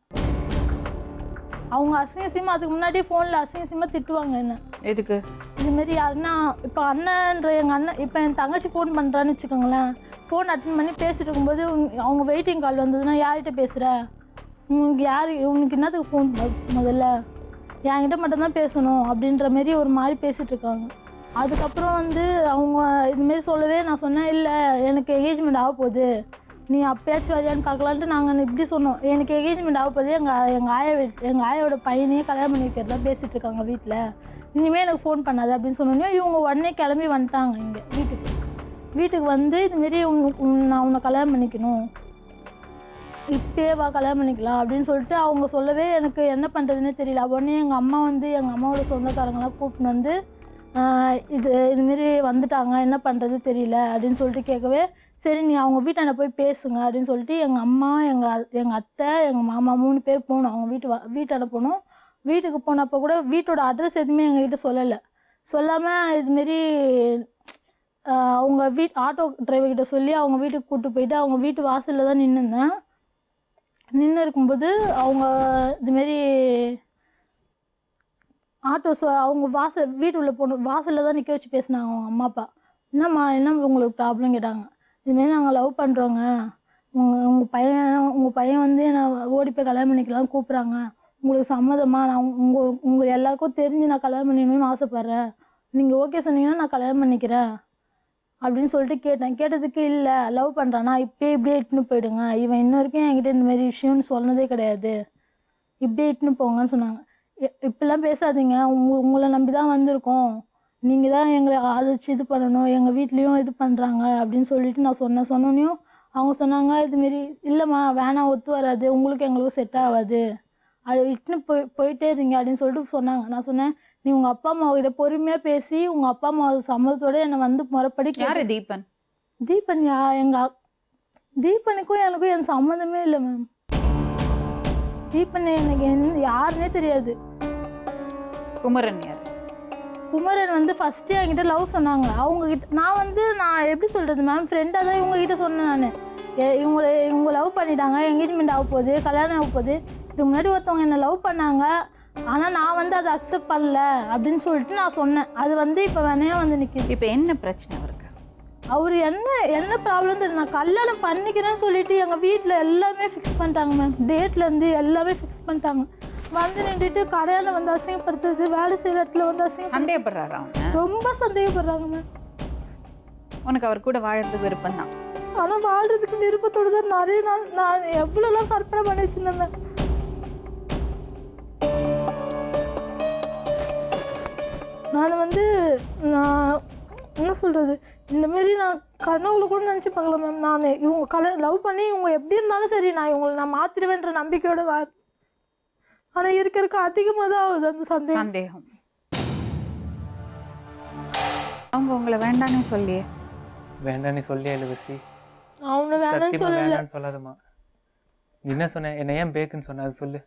அவங்க அசிங்கசியமாக அதுக்கு முன்னாடியே ஃபோனில் அசிங்கசியமாக திட்டுவாங்க என்ன. எதுக்கு? இதுமாரி யாருன்னா இப்போ அண்ணன்ற எங்கள் அண்ணன் இப்போ என் தங்கச்சி ஃபோன் பண்ணுறான்னு வச்சுக்கோங்களேன், ஃபோன் அட்டன் பண்ணி பேசிட்டு இருக்கும்போது அவங்க வெயிட்டிங் கால் வந்ததுன்னா யார்கிட்ட பேசுகிற, உனக்கு என்னத்துக்கு ஃபோன், முதல்ல என்கிட்ட மட்டும்தான் பேசணும் அப்படின்ற மாரி ஒரு மாதிரி பேசிகிட்டு இருக்காங்க. அதுக்கப்புறம் வந்து அவங்க இதுமாரி சொல்லவே நான் சொன்னேன், இல்லை எனக்கு என்கேஜ்மெண்ட் ஆக போகுது, நீ அப்பயாச்சும் வரியான்னு பார்க்கலான்ட்டு நாங்கள் இப்படி சொன்னோம். எனக்கு என்கேஜ்மெண்ட் ஆக போகுது, எங்கள் ஆயோட பையனையே கல்யாணம் பண்ணி வைக்கிறதா பேசிகிட்டு இருக்காங்க வீட்டில், இனிமேல் எனக்கு ஃபோன் பண்ணாது அப்படின்னு சொன்னோன்னே இவங்க உடனே கிளம்பி வந்துட்டாங்க இங்கே வீட்டுக்கு வந்து இதுமாரி நான் உன்னை கல்யாணம் பண்ணிக்கணும், இப்பயே வா கல்யாணம் பண்ணிக்கலாம் அப்படின்னு சொல்லிட்டு அவங்க சொல்லவே எனக்கு என்ன பண்ணுறதுன்னே தெரியல. உடனே எங்கள் அம்மா வந்து எங்கள் அம்மாவோட சொந்தக்காரங்களாம் கூப்பிட்டு வந்து இதுமாரி வந்துட்டாங்க, என்ன பண்ணுறது தெரியல அப்படின்னு சொல்லிட்டு கேட்கவே, சரி நீ அவங்க வீட்டாண்ட போய் பேசுங்க அப்படின்னு சொல்லிட்டு எங்கள் அம்மா, எங்கள் அத்தை, எங்கள் மாமா 3 பேர் போனோம். அவங்க வீட்டாண்ட போனோம். வீட்டுக்கு போனப்போ கூட வீட்டோட அட்ரஸ் எதுவுமே எங்ககிட்ட சொல்லலை. சொல்லாமல் இதுமாரி அவங்க ஆட்டோ டிரைவர்கிட்ட சொல்லி அவங்க வீட்டுக்கு கூப்பிட்டு போயிட்டு அவங்க வீட்டு வாசலில் தான் நின்றுருந்தேன். நின்று இருக்கும்போது அவங்க இதுமாரி அவங்க வீட்டு உள்ள வாசலில் தான் நிற்க வச்சு பேசினாங்க அவங்க அம்மா அப்பா. என்னம்மா என்ன உங்களுக்கு ப்ராப்ளம் கேட்டாங்க. இதுமாரி நாங்கள் லவ் பண்ணுறோங்க, உங்கள் பையன் வந்து என்னை ஓடி போய் கல்யாணம் பண்ணிக்கலாம்னு கூப்பிட்றாங்க, உங்களுக்கு சம்மதமா, நான் உங்கள் எல்லாருக்கும் தெரிஞ்சு நான் கல்யாணம் பண்ணிக்கணும்னு ஆசைப்பட்றேன், நீங்கள் ஓகே சொன்னீங்கன்னா நான் கல்யாணம் பண்ணிக்கிறேன் அப்படின்னு சொல்லிட்டு கேட்டதுக்கு இல்லை லவ் பண்ணுறானா இப்படியே இட்டுன்னு போயிடுங்க, இவன் இன்ன வரைக்கும் என்கிட்ட இந்தமாரி விஷயம்னு சொன்னதே கிடையாது, இப்படியே இட்டுன்னு போங்கன்னு சொன்னாங்க. இப்படிலாம் பேசாதீங்க, உங்களை நம்பி தான் வந்திருக்கோம், நீங்கள் தான் எங்களை ஆதரிச்சு இது பண்ணணும், எங்கள் வீட்லேயும் இது பண்ணுறாங்க அப்படின்னு சொல்லிட்டு நான் சொன்னோன்னையும் அவங்க சொன்னாங்க, இதுமாரி இல்லைம்மா வேணாம், ஒத்து வராது, உங்களுக்கு எங்களுக்கு செட் ஆகாது, அது இட்டுன்னு போயிட்டே இருங்க அப்படின்னு சொல்லிட்டு சொன்னாங்க. நான் சொன்னேன், நீ உங்கள் அப்பா அம்மாவிட்ட பொறுமையாக பேசி உங்கள் அப்பா அம்மா சம்மதத்தோடு என்னை வந்து முறைப்படி. யார் தீபன்? தீபன் தீபனுக்கும் எனக்கும் என் சம்மந்தமே இல்லை மேம். தீபன் எனக்கு யாருன்னே தெரியாது. குமரன் யார்? குமரன் வந்து ஃபஸ்ட்டு என்கிட்ட லவ் சொன்னாங்க. அவங்கக்கிட்ட நான் எப்படி சொல்கிறது மேம், ஃப்ரெண்டாக தான் இவங்ககிட்ட சொன்னேன். நான் இவங்க லவ் பண்ணிட்டாங்க, என்கேஜ்மெண்ட் ஆக போகுது, கல்யாணம் ஆக போகுது, இதுக்கு முன்னாடி ஒருத்தவங்க என்னை லவ் பண்ணாங்க, ஆனால் நான் வந்து அதை அக்செப்ட் பண்ணல அப்படின்னு சொல்லிட்டு நான் சொன்னேன். அது வந்து இப்போ வேணையாக வந்து நிற்கிது. இப்போ என்ன பிரச்சனை அவருக்கு? அவர் என்ன ப்ராப்ளம் தெரியல. நான் கல்யாணம் பண்ணிக்கிறேன்னு சொல்லிட்டு எங்கள் வீட்டில் எல்லாமே ஃபிக்ஸ் பண்ணிட்டாங்க மேம், டேட்லேருந்து எல்லாமே ஃபிக்ஸ் பண்ணிட்டாங்க. வந்து நின்றுட்டு கடையால் வந்து அசிங்கப்படுத்துறது, வேலை செய்கிற இடத்துல வந்து சந்தேகப்படுறாரு அவங்க, ரொம்ப சந்தேகப்படுறாங்க மேம். உனக்கு அவர் கூட வாழறதுக்கு விருப்பம் தான்? ஆனால் வாழ்கிறதுக்கு விருப்பத்தோடு தான் நிறைய நாள் நான் எவ்வளோலாம் கற்பனை பண்ணி வச்சுருந்தேன் மேம். நான் என்ன சொல்கிறது, இந்தமாரி நான் கனவுல கூட நினச்சி பார்க்கல மேம். நான் இவங்க லவ் பண்ணி இவங்க எப்படி இருந்தாலும் சரி நான் மாற்றிடுவேன்ற நம்பிக்கையோட ஆனால் இருக்க அதிகமாக தான் ஆகுது அந்த சந்தேகம். அவங்க உங்களை வேண்டான்னு சொல்லியே இளவரசி, அவனை வேண்டான்னு சொல்லாதம்மா. என்ன சொன்ன, என்ன ஏன் பேக்குன்னு சொன்ன, அது சொல்லு.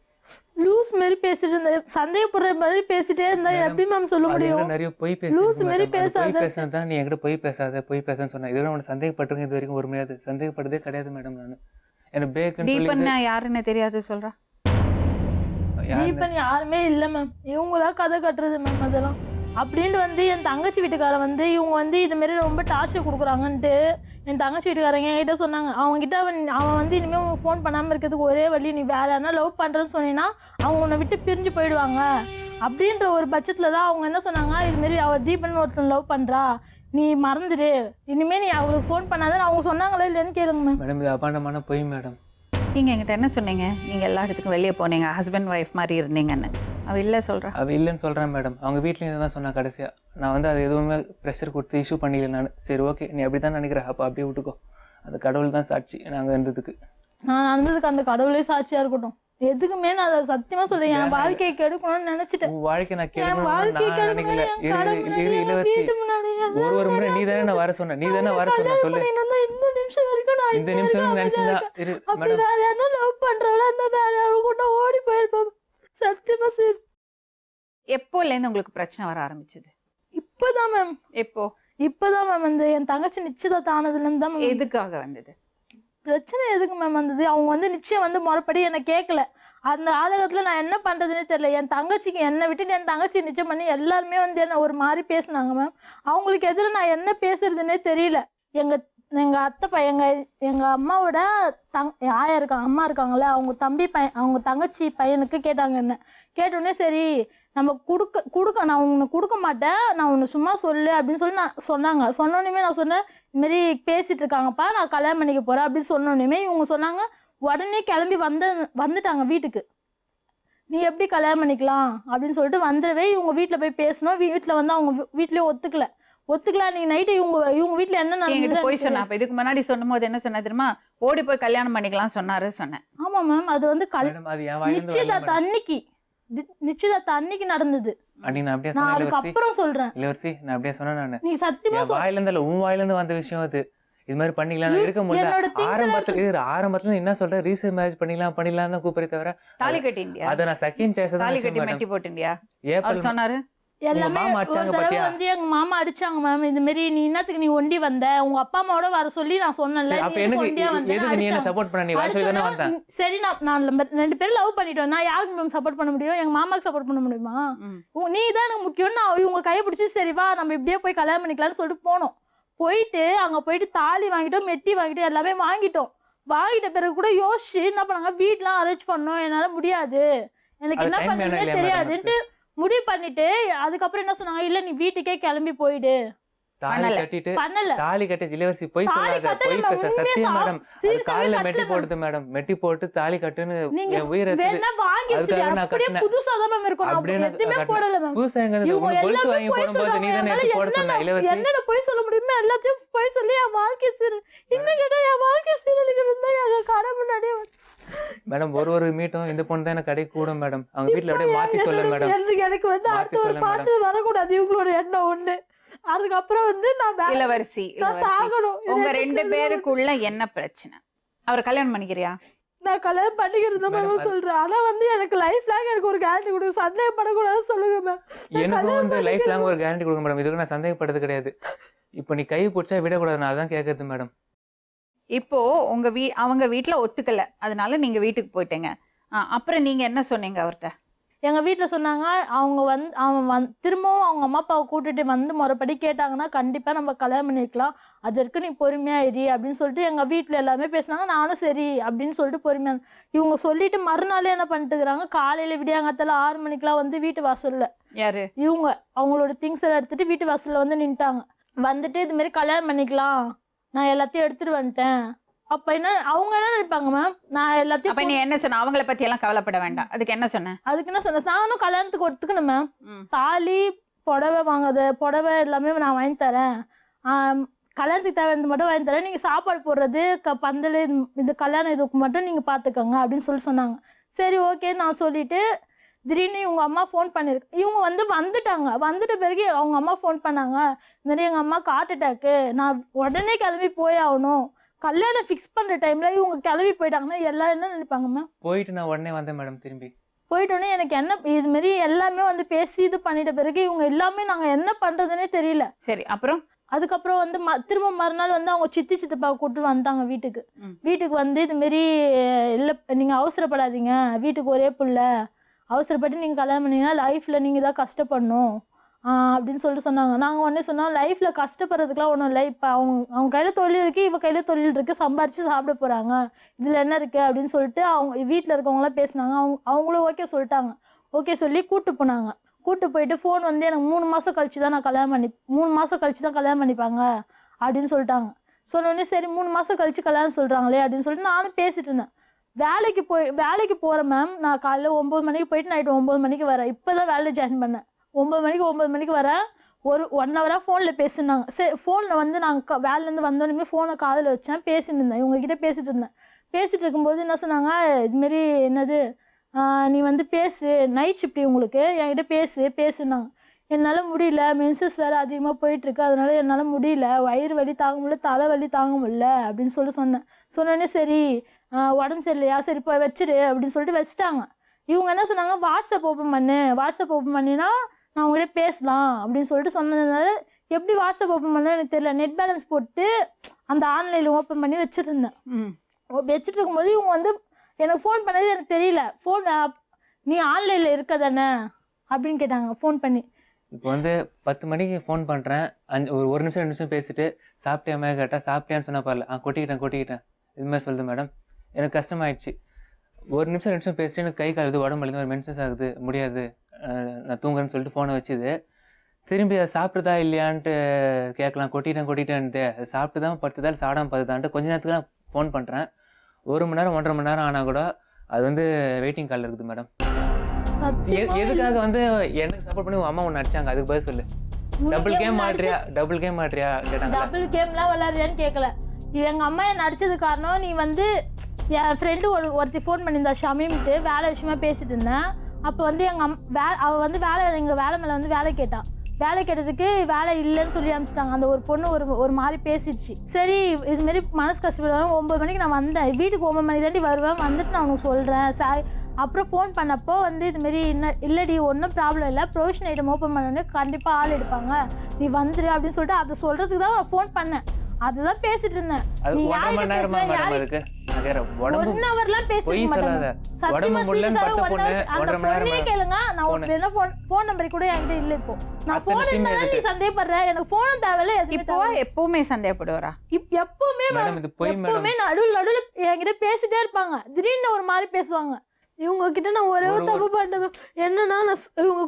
லூஸ் மாதிரி பேசிட்டு இருந்தேன், சந்தேகப்படுற மாதிரி பேசிட்டே இருந்தா எப்படி மேம் சொல்ல முடியும்? நிறைய பொய் பேசுனதான் நீ என்கிட்ட பொய் பேசாதன்னு சொன்ன. இதுவரை உனக்கு சந்தேகப்பட்டிருக்கேன் இது வரைக்கும் ஒரு முறையாவது? சந்தேகப்பட்டதே கிடையாது மேடம். நான் என்ன பேக்குன்னு யாருன்னு தெரியாது சொல்றேன். தீபன் யாருமே இல்லை மேம், இவங்கதான் கதை கட்டுறது மேம். அதெல்லாம் அப்படின்ட்டு வந்து என் தங்கச்சி வீட்டுக்காரன் வந்து இவங்க வந்து இதுமாரி ரொம்ப டார்ச்சர் கொடுக்குறாங்கன்ட்டு என் தங்கச்சி வீட்டுக்காரங்க என்கிட்ட சொன்னாங்க. அவங்ககிட்ட அவன் வந்து இனிமேல் உனக்கு ஃபோன் பண்ணாமல் இருக்கிறதுக்கு ஒரே வழி, நீ வேறு யாருனா லவ் பண்ணுறேன்னு சொன்னீங்கன்னா அவங்க உன்னை விட்டு பிரிஞ்சு போயிடுவாங்க அப்படின்ற ஒரு பட்சத்தில் தான் அவங்க என்ன சொன்னாங்க, இதுமாரி அவள் தீபன் ஒருத்தன் லவ் பண்ணுறா, நீ மறந்துடு, இனிமேல் நீ அவளுக்கு ஃபோன் பண்ணாதான் அவங்க சொன்னாங்களே இல்லைன்னு கேளுங்க மேம். மேடம் இது அபாண்டமான பொய் மேடம். நீங்கள் என்கிட்ட என்ன சொன்னீங்க, நீங்கள் எல்லா இடத்துக்கும் வெளியே போனீங்க, ஹஸ்பண்ட் ஒய்ஃப் மாதிரி இருந்தீங்கன்னு. அவள் இல்லை சொல்கிறேன். அவள் இல்லைன்னு சொல்கிறேன் மேடம். அவங்க வீட்லேயும் இதை தான் சொன்னான் கடைசியாக. நான் வந்து அது எதுவுமே ப்ரெஷர் கொடுத்து இஷ்யூ பண்ணிக்கல நான். சரி ஓகே நீ அப்படி தான் நினைக்கிறேன், அப்போ அப்படியே விட்டுக்கோ, அந்த கடவுள் தான் சாட்சி நாங்கள் இருந்ததுக்கு. நான் நடந்ததுக்கு அந்த கடவுளே சாட்சியாக இருக்கட்டும். எதுக்குமே நான் அதை சத்தியமாக சொல்கிறேன், என் வாழ்க்கையை கெடுக்கணும்னு நினச்சிட்டேன். வாழ்க்கை நான் கெடுக்கணும்னு நான் நினைக்கல. இளவரசி ஒரு முறை நீ தானே நான் வர சொன்ன, நீ தானே வர சொன்ன, சொல்லு. இந்த நிமிஷம் வரைக்கும் நான் இந்த நிமிஷம் நினைச்சிருந்தா இரு அப்படி மேடம். வேற யாரா லவ் பண்றவள அந்த வேற யாரும் கூட ஓடி போயிருப்பேன். சத்தியமா சார். எப்போலேருந்து உங்களுக்கு பிரச்சனை வர ஆரம்பிச்சது? இப்பதான் மேம் எப்போ? இப்பதான் மேம் வந்து என் தங்கச்சி நிச்சயதார்த்தம் ஆனதுல இருந்து தான் மேம் எதுக்காக வந்தது பிரச்சனை. எதுக்கு மேம் வந்தது? அவங்க வந்து நிச்சயம் வந்து முறைப்படி என்னை கேட்கல. அந்த ஆதகத்துல நான் என்ன பண்றதுன்னே தெரியல. என் தங்கச்சிக்கு என்னை விட்டுட்டு என் தங்கச்சி நிச்சயம் பண்ணி எல்லாருமே வந்து என்ன ஒரு மாதிரி பேசினாங்க மேம். அவங்களுக்கு எதிர நான் என்ன பேசுறதுன்னே தெரியல. எங்க அத்தை எங்க அம்மாவோட ஆயா இருக்காங்க, அம்மா இருக்காங்கல்ல, அவங்க தங்கச்சி பையனுக்கு கேட்டாங்க. என்ன கேட்டோடனே சரி நம்ம கொடுக்க நான் உனக்கு கொடுக்க மாட்டேன், நான் உன்னை சும்மா சொல்லு அப்படின்னு சொல்லி சொன்னாங்க. சொன்னோன்னுமே நான் சொன்னேன் இதுமாரி பேசிட்டு இருக்காங்கப்பா, நான் கல்யாணம் பண்ணிக்க போறேன் அப்படின்னு சொன்னோன்னுமே இவங்க சொன்னாங்க உடனே கிளம்பி வந்துட்டாங்க வீட்டுக்கு. நீ எப்படி கல்யாணம் பண்ணிக்கலாம் அப்படின்னு சொல்லிட்டு வந்துடவே இவங்க வீட்டில் போய் பேசணும். வீட்டில் வந்து அவங்க வீட்லேயே ஒத்துக்கல. நீங்க நைட்டு இவங்க வீட்டுல என்ன என்கிட்ட போய் சொன்னா? அப்ப இதுக்கு முன்னாடி சொன்னும் போது என்ன சொன்னா தெரியுமா? ஓடி போய் கல்யாணம் பண்ணிக்கலாம் சொன்னேன். ஆமா மேம், அது வந்து நிச்சயதார்த்த அன்னைக்கு நடந்தது. நான் அதுக்கப்புறம் சொல்றேன். இளவரசி நான் அப்படியே சொன்னேன். நீ சத்தியமா வாயில இருந்து உன் வாயில இருந்து வந்த விஷயம் அது. இது மாதிரி பண்ணிக்கலாம் இருக்க முடியல. ஆரம்பத்துல என்ன சொல்ற, ரீசேல் மேரேஜ் பண்ணிக்கலாம் தான் கூப்பிட தவிர தாலி கட்டிண்டியா? அத நான் செகண்ட் சாய்ஸ் தான். தாலி கட்டி மெட்டி போட்டுண்டியா? ஏப்ரல் சொன்னாரு எல்லாமே. வந்து எங்க மாமா அடிச்சாங்க மேம். இந்த மாதிரி நீ என்னத்துக்கு நீ ஒண்டி வந்த, உங்க அப்பா அம்மாவோட வர சொல்லி நான் சொன்னேன்ல. சரி நான் 2 பேரும் லவ் பண்ணிட்டோம், நான் யாருக்கு மேம் சப்போர்ட் பண்ண முடியும்? எங்க மாமாக்கு சப்போர்ட் பண்ண முடியுமா? நீ தான் எனக்கு முக்கியம். நான் இவங்க கையை பிடிச்சி சரி வா நம்ம இப்படியே போய் கல்யாணம் பண்ணிக்கலாம்னு சொல்லிட்டு போனோம். அங்க போயிட்டு தாலி வாங்கிட்டோம், மெட்டி வாங்கிட்டோம், எல்லாமே வாங்கிட்ட பிறகு கூட யோசிச்சு என்ன பண்ணாங்க, வீட்டுலாம் அரேஞ்ச் பண்ணோம். என்னால முடியாது, எனக்கு என்ன பண்றதுன்னு தெரியாதுன்ட்டு முடிவு பண்ணிட்டு அதுக்கப்புறம் என்ன சொன்னாங்க, இல்ல நீ வீட்டுக்கே கிளம்பி போயிடு. தாலி கட்டி இளவரசி போய் சொல்லாத, போய் பேச. சத்தியம் மேடம், காலையில மெட்டி போடுது மேடம். மெட்டி போட்டு தாலி கட்டுன்னு உயிரை புதுசா தான் இருக்கும். புதுசா எங்க கொலுசு வாங்கி போடும்போது நீ தானே எடுத்து போட சொன்ன. இளவரசி என்னென்ன போய் சொல்ல முடியுமே எல்லாத்தையும் போய் சொல்லி என் வாழ்க்கை சீரழி. இன்னும் கேட்டா என் வாழ்க்கை சீரழிக்கிறது இருந்தா எங்க கடை முன்னாடியே மேடம். ஒரு மீட்டும் இந்த பொண்ணு தான் எனக்கு கடை கூடும் மேடம். அவங்க வீட்டுல அப்படியே மாத்தி சொல்ல மேடம். எனக்கு வந்து அடுத்த ஒரு பாட்டு வரக்கூடாது இவங்களோட எண்ணம் ஒண்ணு. அதுக்கப்புறம் வந்து நான் இளவரசி உங்க 2 பேருக்குள்ள என்ன பிரச்சனை? அவர் கல்யாணம் பண்ணிக்கிறியா? நான் கல்யாணம் பண்ணிக்கிறது சொல்றேன். ஆனா வந்து எனக்கு லைஃப் லாங் எனக்கு ஒரு கேரண்டி கொடுங்க, சந்தேகப்படக்கூடாது சொல்லுங்க மேம். எனக்கு வந்து லைஃப் லாங் ஒரு கேரண்டி கொடுங்க மேடம். இதுக்கு நான் சந்தேகப்படுறது கிடையாது. இப்போ நீ கை பிடிச்சா விடக்கூடாது, நான் அதான் கேட்கறது மேடம். இப்போ அவங்க வீட்டுல ஒத்துக்கல, அதனால நீங்க வீட்டுக்கு போயிட்டீங்க. அப்புறம் நீங்க என்ன சொன்னீங்க அவர்கிட்ட? எங்கள் வீட்டில் சொன்னாங்க அவன் திரும்பவும் அவங்க அம்மா அப்பாவை கூட்டிகிட்டு வந்து முறைப்படி கேட்டாங்கன்னா கண்டிப்பாக நம்ம கல்யாணம் பண்ணிக்கலாம், அதற்கு நீ பொறுமையாக இரு அப்படின்னு சொல்லிட்டு எங்கள் வீட்டில் எல்லாமே பேசினாங்க. நானும் சரி அப்படின்னு சொல்லிட்டு பொறுமையாக இவங்க சொல்லிட்டு மறுநாளே என்ன பண்ணிட்டு இருக்கிறாங்க, காலையில் விடியாங்கத்தில் 6 மணிக்கெலாம் வந்து வீட்டு வாசலில் யாரு இவங்க அவங்களோட திங்ஸ் எல்லாம் எடுத்துகிட்டு வீட்டு வாசலில் வந்து நின்ட்டாங்க. வந்துட்டு இதுமாரி கல்யாணம் பண்ணிக்கலாம், நான் எல்லாத்தையும் எடுத்துகிட்டு வந்துட்டேன். அப்ப அவங்க என்ன நினைப்பாங்க மேம், நான் எல்லாத்தையும். அப்ப நீ என்ன சொன்ன? அவங்கள பத்தி எல்லாம் கவலைப்பட வேண்டாம், அதுக்கு என்ன சொன்னேன்? அதுக்கு என்ன சொன்னேன், நானும் கல்யாணத்துக்கு ஒத்துக்கணும் மேம். தாலி புடவை எல்லாமே நான் வாங்கி தரேன், கல்யாணத்துக்கு தேவையானது மட்டும் வாங்கி தரேன், நீங்க சாப்பாடு போடுறது பந்தல் இது கல்யாணம் இதுக்கு மட்டும் நீங்க பாத்துக்கோங்க அப்படின்னு சொன்னாங்க. சரி ஓகே நான் சொல்லிட்டு திடீர்னு இவங்க அம்மா ஃபோன் பண்ணிருக்கு. இவங்க வந்துட்டாங்க. வந்துட்ட பிறகு அவங்க அம்மா ஃபோன் பண்ணாங்க, இந்த மாதிரி எங்க அம்மாவுக்கு ஹார்ட் அட்டாக்கு, நான் உடனே கிளம்பி போய் ஆகணும். கல்யாணம் ஃபிக்ஸ் பண்ற டைம்ல இவங்க கிளம்பி போயிட்டாங்கன்னா எல்லாரும் என்ன நினைப்பாங்க மேம்? போயிட்டு நான் உடனே வந்தேன் மேடம். திரும்பி போயிட்டோன்னே எனக்கு என்ன இது மாதிரி எல்லாமே வந்து பேசி இது பண்ணிட்ட பிறகு இவங்க எல்லாமே நாங்க என்ன பண்றதுன்னே தெரியல. சரி அப்புறம் அதுக்கப்புறம் வந்து திரும்ப மறுநாள் வந்து அவங்க சித்தப்பா கூப்பிட்டு வந்தாங்க வீட்டுக்கு வந்து இது மாரி இல்லை நீங்க அவசரப்படாதீங்க, வீட்டுக்கு ஒரே பிள்ளை, அவசரப்பட்டு நீங்க கல்யாணம் பண்ணீங்கன்னா லைஃப்ல நீங்க தான் கஷ்டப்படணும் அப்படின்னு சொல்லிட்டு சொன்னாங்க. நாங்கள் உடனே சொன்னோம் லைஃப்பில் கஷ்டப்படுறதுக்குலாம் ஒன்றும் இல்லை, இப்போ அவங்க கையில் தொழில் இருக்குது, இவ கையில் தொழில் இருக்குது, சம்பாரித்து சாப்பிட போகிறாங்க, இதில் என்ன இருக்குது அப்படின்னு சொல்லிட்டு அவங்க வீட்டில் இருக்கவங்களாம் பேசினாங்க. அவங்களும் ஓகே சொல்லிட்டாங்க. ஓகே சொல்லி கூப்பிட்டு போயிட்டு ஃபோன் வந்து எனக்கு 3 மாதம் கழிச்சு தான் நான் 3 மாதம் கழிச்சு தான் கல்யாணம் பண்ணிப்பாங்க அப்படின்னு சொல்லிட்டாங்க. சொன்னோடனே சரி 3 மாதம் கழிச்சு கல்யாணம் சொல்கிறாங்களே அப்படின்னு சொல்லிட்டு நானும் பேசிட்டு இருந்தேன். வேலைக்கு போகிறேன் மேம். நான் காலையில் 9 மணிக்கு போயிட்டு நைட்டு 9 மணிக்கு வரேன். இப்போ தான் வேலையில் ஜாயின் பண்ணேன். 9 மணிக்கு வரேன். ஒரு 1 ஹவராக ஃபோனில் பேசினாங்க. சரி ஃபோனில் வந்து நாங்கள் வேலையிலேருந்து வந்தோடனே ஃபோனை காதில் வச்சேன், பேசிட்டு இருந்தேன், இவங்ககிட்ட பேசிட்டு இருக்கும்போது என்ன சொன்னாங்க, இதுமாரி என்னது நீ வந்து பேசு, நைட் ஷிஃப்ட் உங்களுக்கு என்கிட்ட பேசுனாங்க. என்னால் முடியல, மென்சஸ் வேறு அதிகமாக போயிட்டுருக்கு, அதனால என்னால் முடியல, வயிறு வலி தாங்க முடியல, தலை வலி தாங்க முடியல அப்படின்னு சொன்னேன். சொன்னோடனே சரி உடம்பு சரியில்லையா, சரி போய் வச்சிரு அப்படின்னு சொல்லிட்டு வச்சுட்டாங்க. இவங்க என்ன சொன்னாங்க, வாட்ஸ்அப் ஓப்பன் பண்ணினா நான் உங்கள்கிட்ட பேசலாம் அப்படின்னு சொல்லிட்டு சொன்னதுனால எப்படி வாட்ஸ்அப் ஓப்பன் பண்ண எனக்கு தெரியல. நெட் பேலன்ஸ் போட்டு அந்த ஆன்லைனில் ஓப்பன் பண்ணி வச்சுருந்தேன். வச்சுட்டு இருக்கும்போது இவங்க வந்து எனக்கு ஃபோன் பண்ணது எனக்கு தெரியல. ஃபோன் நீ ஆன்லைனில் இருக்க தானே அப்படின்னு கேட்டாங்க ஃபோன் பண்ணி. இப்போ வந்து 10 மணிக்கு ஃபோன் பண்ணுறேன், ஒரு நிமிஷம் 2 நிமிஷம் பேசிட்டு சாப்பிட்டியாமே கேட்டால் சாப்பிட்டியான்னு சொன்னால் பரல, கொட்டிக்கிட்டேன் இதுமாதிரி சொல்லுது மேடம். எனக்கு கஷ்டமாயிடுச்சு. 1 நிமிஷம் 2 நிமிஷம் பேசிட்டு எனக்கு கை காலுது, உடம்பு வலிது, ஒரு மென்சஸ் ஆகுது, முடியாது, நான் தூங்குறேன்னு சொல்லிட்டு ஃபோனை வச்சுது. திரும்பி அதை சாப்பிட்டுதா இல்லையான்ட்டு கேட்கலாம், கொட்டிட்டேன்ட்டு சாப்பிட்டு தான் படுத்துதா சாப்பிடாம படுத்தான்ட்டு கொஞ்ச நேரத்துக்கு நான் ஃபோன் பண்ணுறேன். 1 மணி நேரம் 1.5 மணி நேரம் ஆனால் கூட அது வந்து வெயிட்டிங் காலில் இருக்குது மேடம். எதுக்காக வந்து எனக்கு சப்போர்ட் பண்ணி உங்கள் அம்மா ஒன்று அடிச்சாங்க, அதுக்கு பதில் சொல்லு. டபுள் கேம் ஆடுறியா கேட்டாங்க. டபுள் கேம்லாம் விளையாடுறியான்னு கேட்கல. எங்கள் அம்மா என்னை அடித்தது காரணம், நீ வந்து என் ஃப்ரெண்டு ஒருத்தி ஃபோன் பண்ணியிருந்தா ஷமீம்ட்டு, வேலை விஷயமா பேசிட்டு இருந்தேன். அப்போ வந்து அவள் வந்து எங்கள் வேலை மேலே வந்து வேலை கேட்டான். வேலை கேட்டதுக்கு வேலை இல்லைன்னு சொல்லி அனுப்பிச்சிட்டாங்க. அந்த ஒரு பொண்ணு ஒரு மாதிரி பேசிடுச்சு. சரி இதுமாரி மனசு கஷ்டப்படுவேன். 9 மணிக்கு நான் வந்தேன், வீட்டுக்கு 9 மணி தாண்டி வருவேன், வந்துட்டு நான் உனக்கு சொல்கிறேன். அப்புறம் ஃபோன் பண்ணப்போ வந்து இதுமாரி இல்லடி ஒன்றும் ப்ராப்ளம் இல்லை, ப்ரொவிஷன் ஐட்டம் ஓப்பன் பண்ணோன்னே கண்டிப்பாக ஆள் எடுப்பாங்க, நீ வந்துடு அப்படின்னு சொல்லிட்டு அதை சொல்கிறதுக்கு தான் ஃபோன் பண்ணேன். அதுதான் பேசிட்டு இருந்தேன். நீ யார்கிட்ட பேசுற, 1 ஹவர்லாம் பேசிக்க மாட்டேன். சத்தியமா கேளுங்க, நான் உங்களுக்கு ஃபோன் நம்பர் கூட என்கிட்ட இல்லை. இப்போ நான் ஃபோன் இருந்தாலும் நீ சந்தேகப்படுற, எனக்கு ஃபோனும் தேவையில்லை. இப்போ எப்பவுமே சந்தேகப்படுவாரா? எப்பவுமே நடுவில் என்கிட்ட பேசிட்டே இருப்பாங்க. திடீர்னு ஒரு மாதிரி பேசுவாங்க. இவங்க கிட்ட நான் ஒரே ஒரு தப்பு பண்ணேன். என்னன்னா இவங்க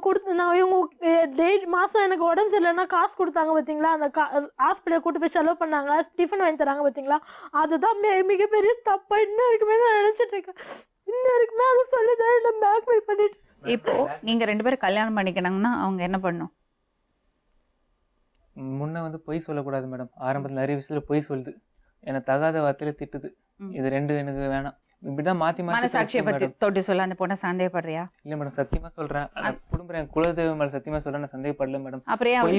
டெய்லி மாதம் எனக்கு உடம்பு சரியில்லைன்னா காசு கொடுத்தாங்க பார்த்தீங்களா, அந்த ஹாஸ்பிட்டல் கூட்டு போய் செலவு பண்ணாங்க, டிஃபன் வாங்கி தராங்க பார்த்தீங்களா, அதுதான் மிகப்பெரிய தப்பாக இன்னும் இருக்குமே நான் நினச்சிட்டு இருக்கேன். இன்னும் இருக்குமே அதை சொல்லி தான் என்ன பேக்மெயில் பண்ணிட்டு. இப்போ நீங்கள் 2 பேரும் கல்யாணம் பண்ணிக்கணுங்கன்னா அவங்க என்ன பண்ணும்? முன்ன வந்து பொய் சொல்லக்கூடாது மேடம். ஆரம்பத்தில் நிறைய விஷயத்தில் பொய் சொல்லுது, என்னை தகாத வார்த்தையில திட்டுது. இது 2 எனக்கு வேணாம். இப்படிதான் மாற்றி மனசாட்சியை பற்றி தொட்டு சொல்ல அந்த பொண்ணை சந்தேகப்படுறியா? இல்லை மேடம், சத்தியமா சொல்றேன். குடும்பம் என் குலதெய்வம் மேல சத்தியமா சொல்றேன், நான் சந்தேகப்படல மேடம். அப்புறம்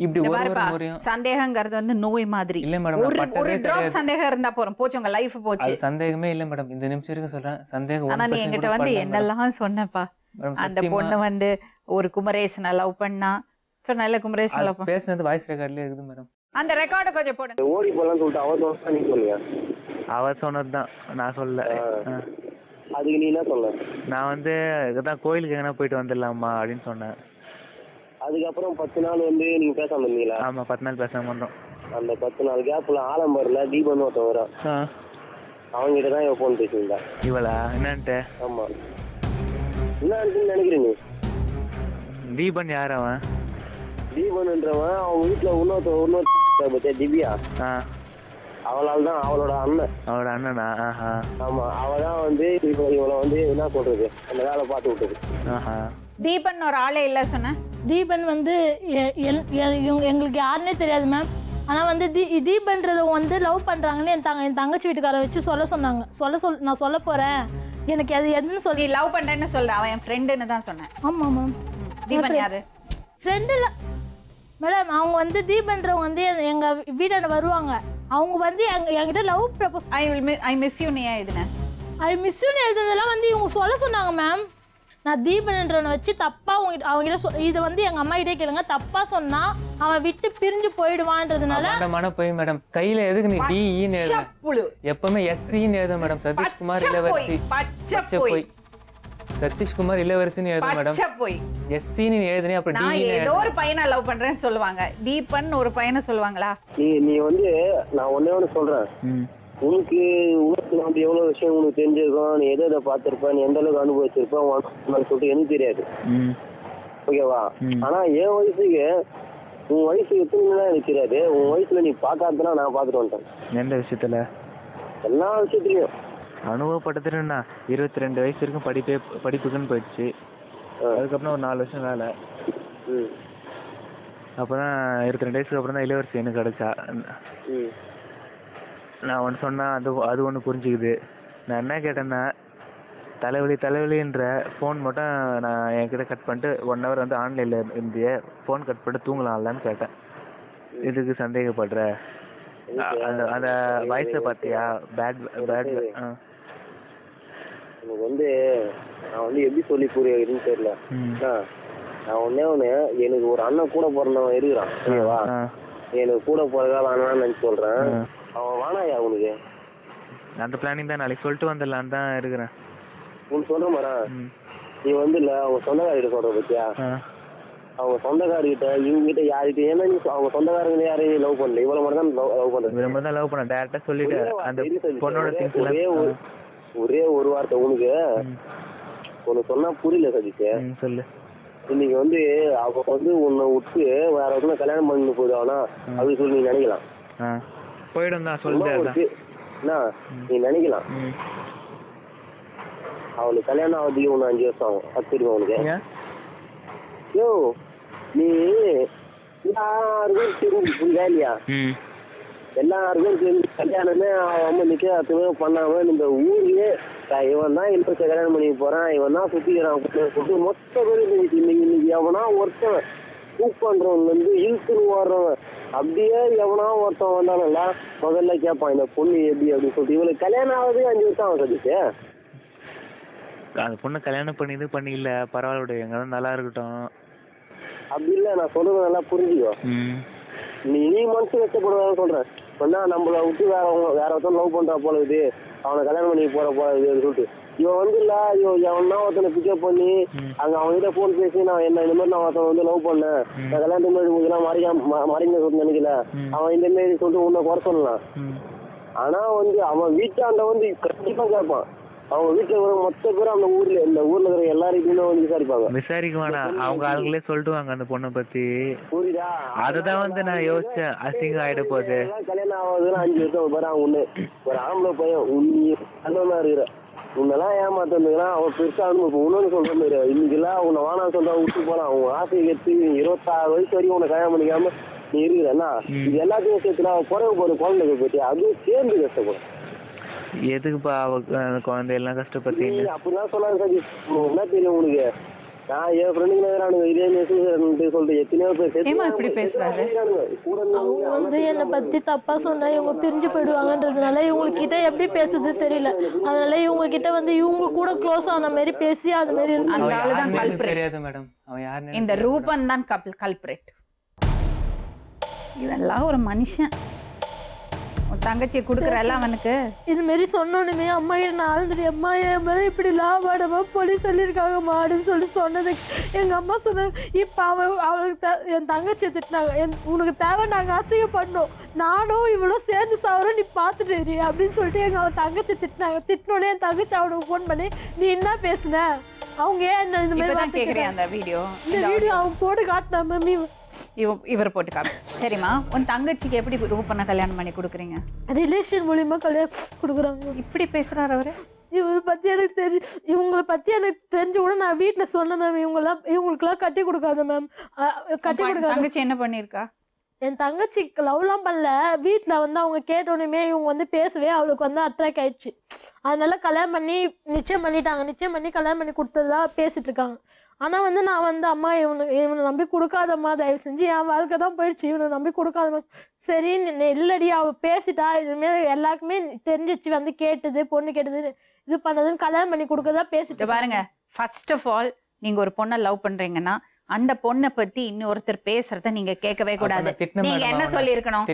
இப்படி ஒரு சந்தேகங்கிறது வந்து நோய் மாதிரி. இல்ல மேடம், ஒரு டிராப் சந்தேகம் இருந்தா போறோம், போச்சு உங்க லைஃப் போச்சு. சந்தேகமே இல்ல மேடம், இந்த நிமிஷம் வரைக்கும் சொல்றேன் சந்தேகம். ஆனா நீ என்கிட்ட வந்து என்னெல்லாம் சொன்னப்பா, அந்த பொண்ணு வந்து ஒரு குமரேசனை லவ் பண்ணா சொன்ன, குமரேசன் லவ் பேசுனது வாய்ஸ் ரெக்கார்ட்லயே இருக்குது மேடம். அந்த ரெக்கார்டை கொஞ்சம் போடுங்க. ஓடி போலான்னு சொல்லிட்டு அவ சொன்னதுதான், நான் சொல்ல. அதுக்கு நீ என்ன சொல்ல? நான் வந்து இதுதான் கோயிலுக்கு எங்கன்னா போயிட்டு வந்துடலாமா அப்படின்னு சொன்னேன். அதுக்கப்புறம் 10 நாள் வந்து நீங்க பேசாம இருந்தீங்களா? ஆமா, 10 நாள் பேசாம வந்தோம். அந்த 10 நாள் கேப்ல ஆலம்பரில் தீபன் ஒருத்தன் வரும், அவங்ககிட்ட தான் இவன் ஃபோன் பேசியிருந்தா. இவளா என்னன்ட்டு? ஆமா, என்னன்னு நினைக்கிறீங்க? தீபன் யார் அவன்? தீபன்ன்றவன் அவங்க வீட்டுல இன்னொரு திவ்யா, அவளால் தான், அவளோட அண்ணனா? ஆமா, அவதான் வந்து இவளை வந்து என்ன சொல்றது அந்த வேலை பார்த்து விட்டது. தீபன் ஒரு ஆளே இல்ல சொன்ன. தீபன் வந்து எங்களுக்கு யாருன்னே தெரியாது மேம். ஆனால் வந்து தீபன்றதை வந்து லவ் பண்ணுறாங்கன்னு என் தங்கச்சி வீட்டுக்காரரை வச்சு சொன்னாங்க. நான் சொல்ல போகிறேன், எனக்கு அது எதுன்னு சொல்லி லவ் பண்ணுறேன்னு சொல்ல, அவன் என் ஃப்ரெண்டுன்னு தான் சொன்னேன். ஆமாம் மேம். தீபன் யாரு? ஃப்ரெண்டு இல்லை மேடம், அவங்க வந்து தீபன்றவங்க வந்து எங்கள் வீட்டாண்ட வருவாங்க. அவங்க வந்து என்கிட்ட love propose I miss you எழுதுனேன். ஐ மிஸ் யூ எழுதுனதெல்லாம் வந்து இவங்க சொல்ல சொன்னாங்க மேம். நான் தீபன்றவனை வச்சு தப்பாக அவங்ககிட்ட இதை வந்து எங்கள் அம்மா கிட்டே கேளுங்க, தப்பாக சொன்னால் அவன் விட்டு பிரிஞ்சு போயிடுவான்றதுனால போய் மேடம் கையில் எதுக்கு நீ டிஇன்னு எழுது, எப்பவுமே எஸ்சின்னு எழுத மேடம். சதீஷ்குமார் இளவரசி பச்சை போய், சதீஷ்குமார் இளவரசின்னு எழுத மேடம். எஸ்சின்னு எழுதுனே, அப்புறம் நான் ஏதோ ஒரு பையனை லவ் பண்றேன்னு சொல்லுவாங்க, தீபன் ஒரு பையனை சொல்லுவாங்களா? நீ வந்து நான் ஒண்ணே சொல்றேன், உனக்கு வந்து எவ்வளவு விஷயம் உனக்கு தெரிஞ்சிருக்கும், நீ எதை பார்த்திருப்ப, நீ எந்த அளவுக்கு அனுபவிச்சிருப்ப சொல்லிட்டு எனக்கு தெரியாது, ஓகேவா? ஆனா என் வயசுக்கு உன் வயசு எத்தனை எனக்கு தெரியாது. உன் வயசுல நீ பாக்காததுனா நான் பாத்துட்டு வந்துட்டேன். எந்த விஷயத்துல? எல்லா விஷயத்துலயும் அனுபவப்பட்டதுன்னா 22 வயசு வரைக்கும் படிப்புக்குன்னு போயிடுச்சு. அதுக்கப்புறம் ஒரு 4 வருஷம் வேலை. அப்பதான் 22 வயசுக்கு அப்புறம் தான் இளவரசி எனக்கு கிடைச்சா. நான் ஒன்று சொன்னா அது ஒன்று புரிஞ்சுக்குது. நான் என்ன கேட்டேன்னா, தலைவலின்ற ஃபோன் மட்டும் நான் என்கிட்ட கட் பண்ணிட்டு 1 hour வந்து ஆன்லைனில் இருந்தியே, ஃபோன் கட் பண்ணிட்டு தூங்கலாம்லன்னு கேட்டேன். இதுக்கு சந்தேகப்படுற? அந்த அந்த வாய்ஸை பார்த்தியா? பேட் பேட் எனக்கு வந்து நான் வந்து எப்படி சொல்லி புரிய வைக்கிறதுன்னு தெரியல. நான் ஒன்னே ஒன்று, எனக்கு ஒரு அண்ணன் கூட பிறந்தவன் இருக்கிறான், ஓகேவா? எனக்கு கூட பிறகா வேணான்னு நினச்சி சொல்கிறேன். அவன் வேணாயா உனக்கு? அந்த பிளானிங் தான், நாளைக்கு சொல்லிட்டு வந்துடலான்னு தான் இருக்கிறேன். உனக்கு சொல்கிற மாதிரி நீ வந்து இல்லை அவங்க சொந்தக்காரிகிட்ட சொல்கிற பற்றியா? அவங்க சொந்தக்காரர்கிட்ட இவங்ககிட்ட யார்கிட்ட, ஏன்னா நீ அவங்க சொந்தக்காரங்க யாரையும் லவ் பண்ணல, இவ்வளோ மட்டும் தான் லவ் பண்ணுறது. இவ்வளோ மட்டும் தான் லவ் பண்ண, டேரெக்டாக சொல்லிட்டு அந்த பொண்ணோட ஒரே ஒரு வார்த்தை உனக்கு ஒன்று சொன்னால் புரியல சதீஷ். சொல்லு. இன்னைக்கு வந்து அவ வந்து உன்னை விட்டு வேற ஒருத்தனை கல்யாணம் பண்ணி போயிடுவானா அப்படின்னு சொல்லி நீ நினைக்கலாம். போயிடும் தான் சொல்லிட்டு என்ன நீ நினைக்கலாம். அவளுக்கு கல்யாணம் ஆகுறதுக்கு ஒன்று 5 வருஷம் ஆகும். அது தெரியும் உனக்கு? யோ நீ எல்லாருக்கும் தெரிஞ்சு புரியுதா இல்லையா? எல்லாருக்கும் தெரிஞ்சு கல்யாணமே ஆகாம நிச்சயத்துமே பண்ணாம இந்த ஊர்லயே இவன் தான் இன்னொருத்த கல்யாணம் பண்ணி போறான், இவன் தான் சுத்திக்கிறான், மொத்த பேர் இன்னைக்கு எவனா ஒருத்தன் கூப் பண்றவங்க வந்து இழுத்துன்னு ஓடுறவன் அப்படியே எவனா ஒருத்தன் வந்தானுங்களா முதல்ல கேட்பான் இந்த பொண்ணு எப்படி அப்படின்னு சொல்லிட்டு. இவளுக்கு கல்யாணம் ஆகுது 5 வருஷம் ஆகும் சதிச்சு. அந்த பொண்ணு கல்யாணம் பண்ணி இது பண்ணிக்கல, பரவாயில்ல, எங்க நல்லா இருக்கட்டும். அப்படி இல்லை, நான் சொல்றது நல்லா புரிஞ்சுக்கோ. நீ மனசு கஷ்டப்படுறதா சொல்றேன். வந்தா நம்மளை விட்டு வேற ஒருத்தன் லவ் பண்றா போல இது, அவனை கல்யாணம் பண்ணி போற போல இதுன்னு சொல்லிட்டு இவன் வந்து இல்ல எவனா ஒருத்தனை பிக்கப் பண்ணி அங்க அவன்கிட்ட போன் பேசி நான் என்ன இந்த மாதிரி நான் ஒருத்தன் வந்து லவ் பண்ணேன், நான் கல்யாணத்துக்கு முன்னாடி முடிக்கலாம் மறைங்க சொல்லிட்டு நினைக்கல, அவன் இந்த மாதிரி சொல்லிட்டு உன்னை குறை சொல்லலாம். ஆனா வந்து அவன் வீட்டாண்ட வந்து கண்டிப்பா கேட்பான். அவங்க வீட்டுல இருக்கிற மொத்த பேரும் அந்த ஊர்ல இந்த ஊர்ல இருக்கிற எல்லாருக்குமே வந்து விசாரிக்க வேணாம், அவங்க ஆளுங்களே சொல்லிட்டுவாங்க அந்த பொண்ணை பத்தி. புரியுதா? அதுதான் வந்து நான் யோசிச்சேன், அசிங்கம் ஆயிட போகுது. கல்யாணம் ஆகுதுன்னா 5 வருஷம் பாரு. ஒண்ணு ஒரு ஆம்பளை பையன் உன்னி நல்லவனா இருக்கிற உன்னெல்லாம் ஏமாத்திருந்தீங்கன்னா அவன் பெருசா அனுபவம். இன்னொன்னு சொல்ற மாதிரி இன்னைக்கெல்லாம் உன்னை வானா சொல்றா விட்டு போலாம். அவங்க ஆசையை கெடுத்து 26 வயசு வரைக்கும் உன்னை கல்யாணம் பண்ணிக்காம நீ இருக்கிறன்னா இது எல்லாத்தையும் சேர்த்துனா அவன் குறைவு போற குழந்தைங்க பத்தி அதுவும் சேர்ந்து கஷ்டப்படும். எதுக்குப்பா குழந்தை எல்லாம் கஷ்டப்பட்டு அப்படிலாம் சொல்லாது சரி. என்ன தெரியும் உனக்கு? நான் என் ஃப்ரெண்டுங்க இதே மெசேஜ் சொல்லிட்டு எத்தனையோ பேர் அவங்க வந்து என்னை பத்தி தப்பா சொன்னா இவங்க பிரிஞ்சு போயிடுவாங்கன்றதுனால இவங்க கிட்ட எப்படி பேசுறது தெரியல. அதனால இவங்க கிட்ட வந்து இவங்க கூட க்ளோஸ் ஆன மாதிரி பேசி அது மாதிரி அந்த ஆளுதான் தெரியாது மேடம். அவன் யாரு? இந்த ரூபன் தான் கல்பிரேட். இதெல்லாம் ஒரு மனுஷன் உன் தங்கச்சியை கொடுக்குறல்ல அவனுக்கு. இது மாரி சொன்னோன்னுமே அம்மா நான் ஆழ்ந்துட்டு அம்மா என் மேலே இப்படி லாபாடமா போலீஸ் சொல்லியிருக்காங்க மாடுன்னு சொல்லி சொன்னதுக்கு எங்கள் அம்மா சொன்னாங்க இப்போ அவளுக்கு என் தங்கச்சியை திட்டினாங்க. உனக்கு தேவை நாங்கள் அசிங்கப்படணும், நானும் இவ்வளோ சேர்ந்து சாவரம் நீ பார்த்துட்டு இரு அப்படின்னு சொல்லிட்டு அவன் தங்கச்சி திட்டினாங்க. திட்டினோடனே என் தங்கச்சி அவனுக்கு ஃபோன் பண்ணி நீ என்ன பேசுன, அவங்க ஏன் என்ன இந்த மாதிரி கேட்குறேன். அந்த வீடியோ அவன் போட்டு காட்டினா மேம் இவர் போட்டு காட்டு. சரிம்மா, உன் தங்கச்சிக்கு எப்படி ரூபனை கல்யாணம் பண்ணி கொடுக்குறீங்க? ரிலேஷன் மூலியமா கல்யாணம் கொடுக்குறாங்க. இப்படி பேசுறாரு அவரு. இவரை பற்றி எனக்கு இவங்களை பற்றி எனக்கு தெரிஞ்சு கூட நான் வீட்டில் சொன்னேன் மேம். இவங்களுக்குலாம் கட்டி கொடுக்காத மேம், கட்டி கொடுக்காத. தங்கச்சி என்ன பண்ணியிருக்கா? என் தங்கச்சி லவ்லாம் பண்ணல. வீட்டில் வந்து அவங்க கேட்டோன்னே இவங்க வந்து பேசவே அவளுக்கு வந்து அட்ராக்ட் ஆயிடுச்சு. அதனால கல்யாணம் பண்ணி நிச்சயம் பண்ணிட்டாங்க. நிச்சயம் பண்ணி கல்யாணம் பண்ணி கொடுத்ததா பேசிட்டு இருக்காங்க. ஆனால் வந்து நான் வந்து அம்மா இவனை நம்பி கொடுக்காதம்மா, தயவு செஞ்சு என் வாழ்க்கை தான் போயிடுச்சு, இவனை நம்பி கொடுக்காதம்மா. சரி இல்லடி அவள் பேசிட்டா, இதுமாரி எல்லாருக்குமே தெரிஞ்சிச்சு, வந்து கேட்டது பொண்ணு கேட்டது இது பண்ணதுன்னு கல்யாணம் பண்ணி கொடுக்கறதா பேசிட்டு பாருங்க. ஃபர்ஸ்ட் ஆஃப் ஆல் நீங்க ஒரு பொண்ணை லவ் பண்றீங்கன்னா அந்த பொண்ணை பத்தி இன்னொருத்தர் பேசுறத நீங்க கேட்கவே கூடாது. நீங்க என்ன சொல்லி இருக்கணும்?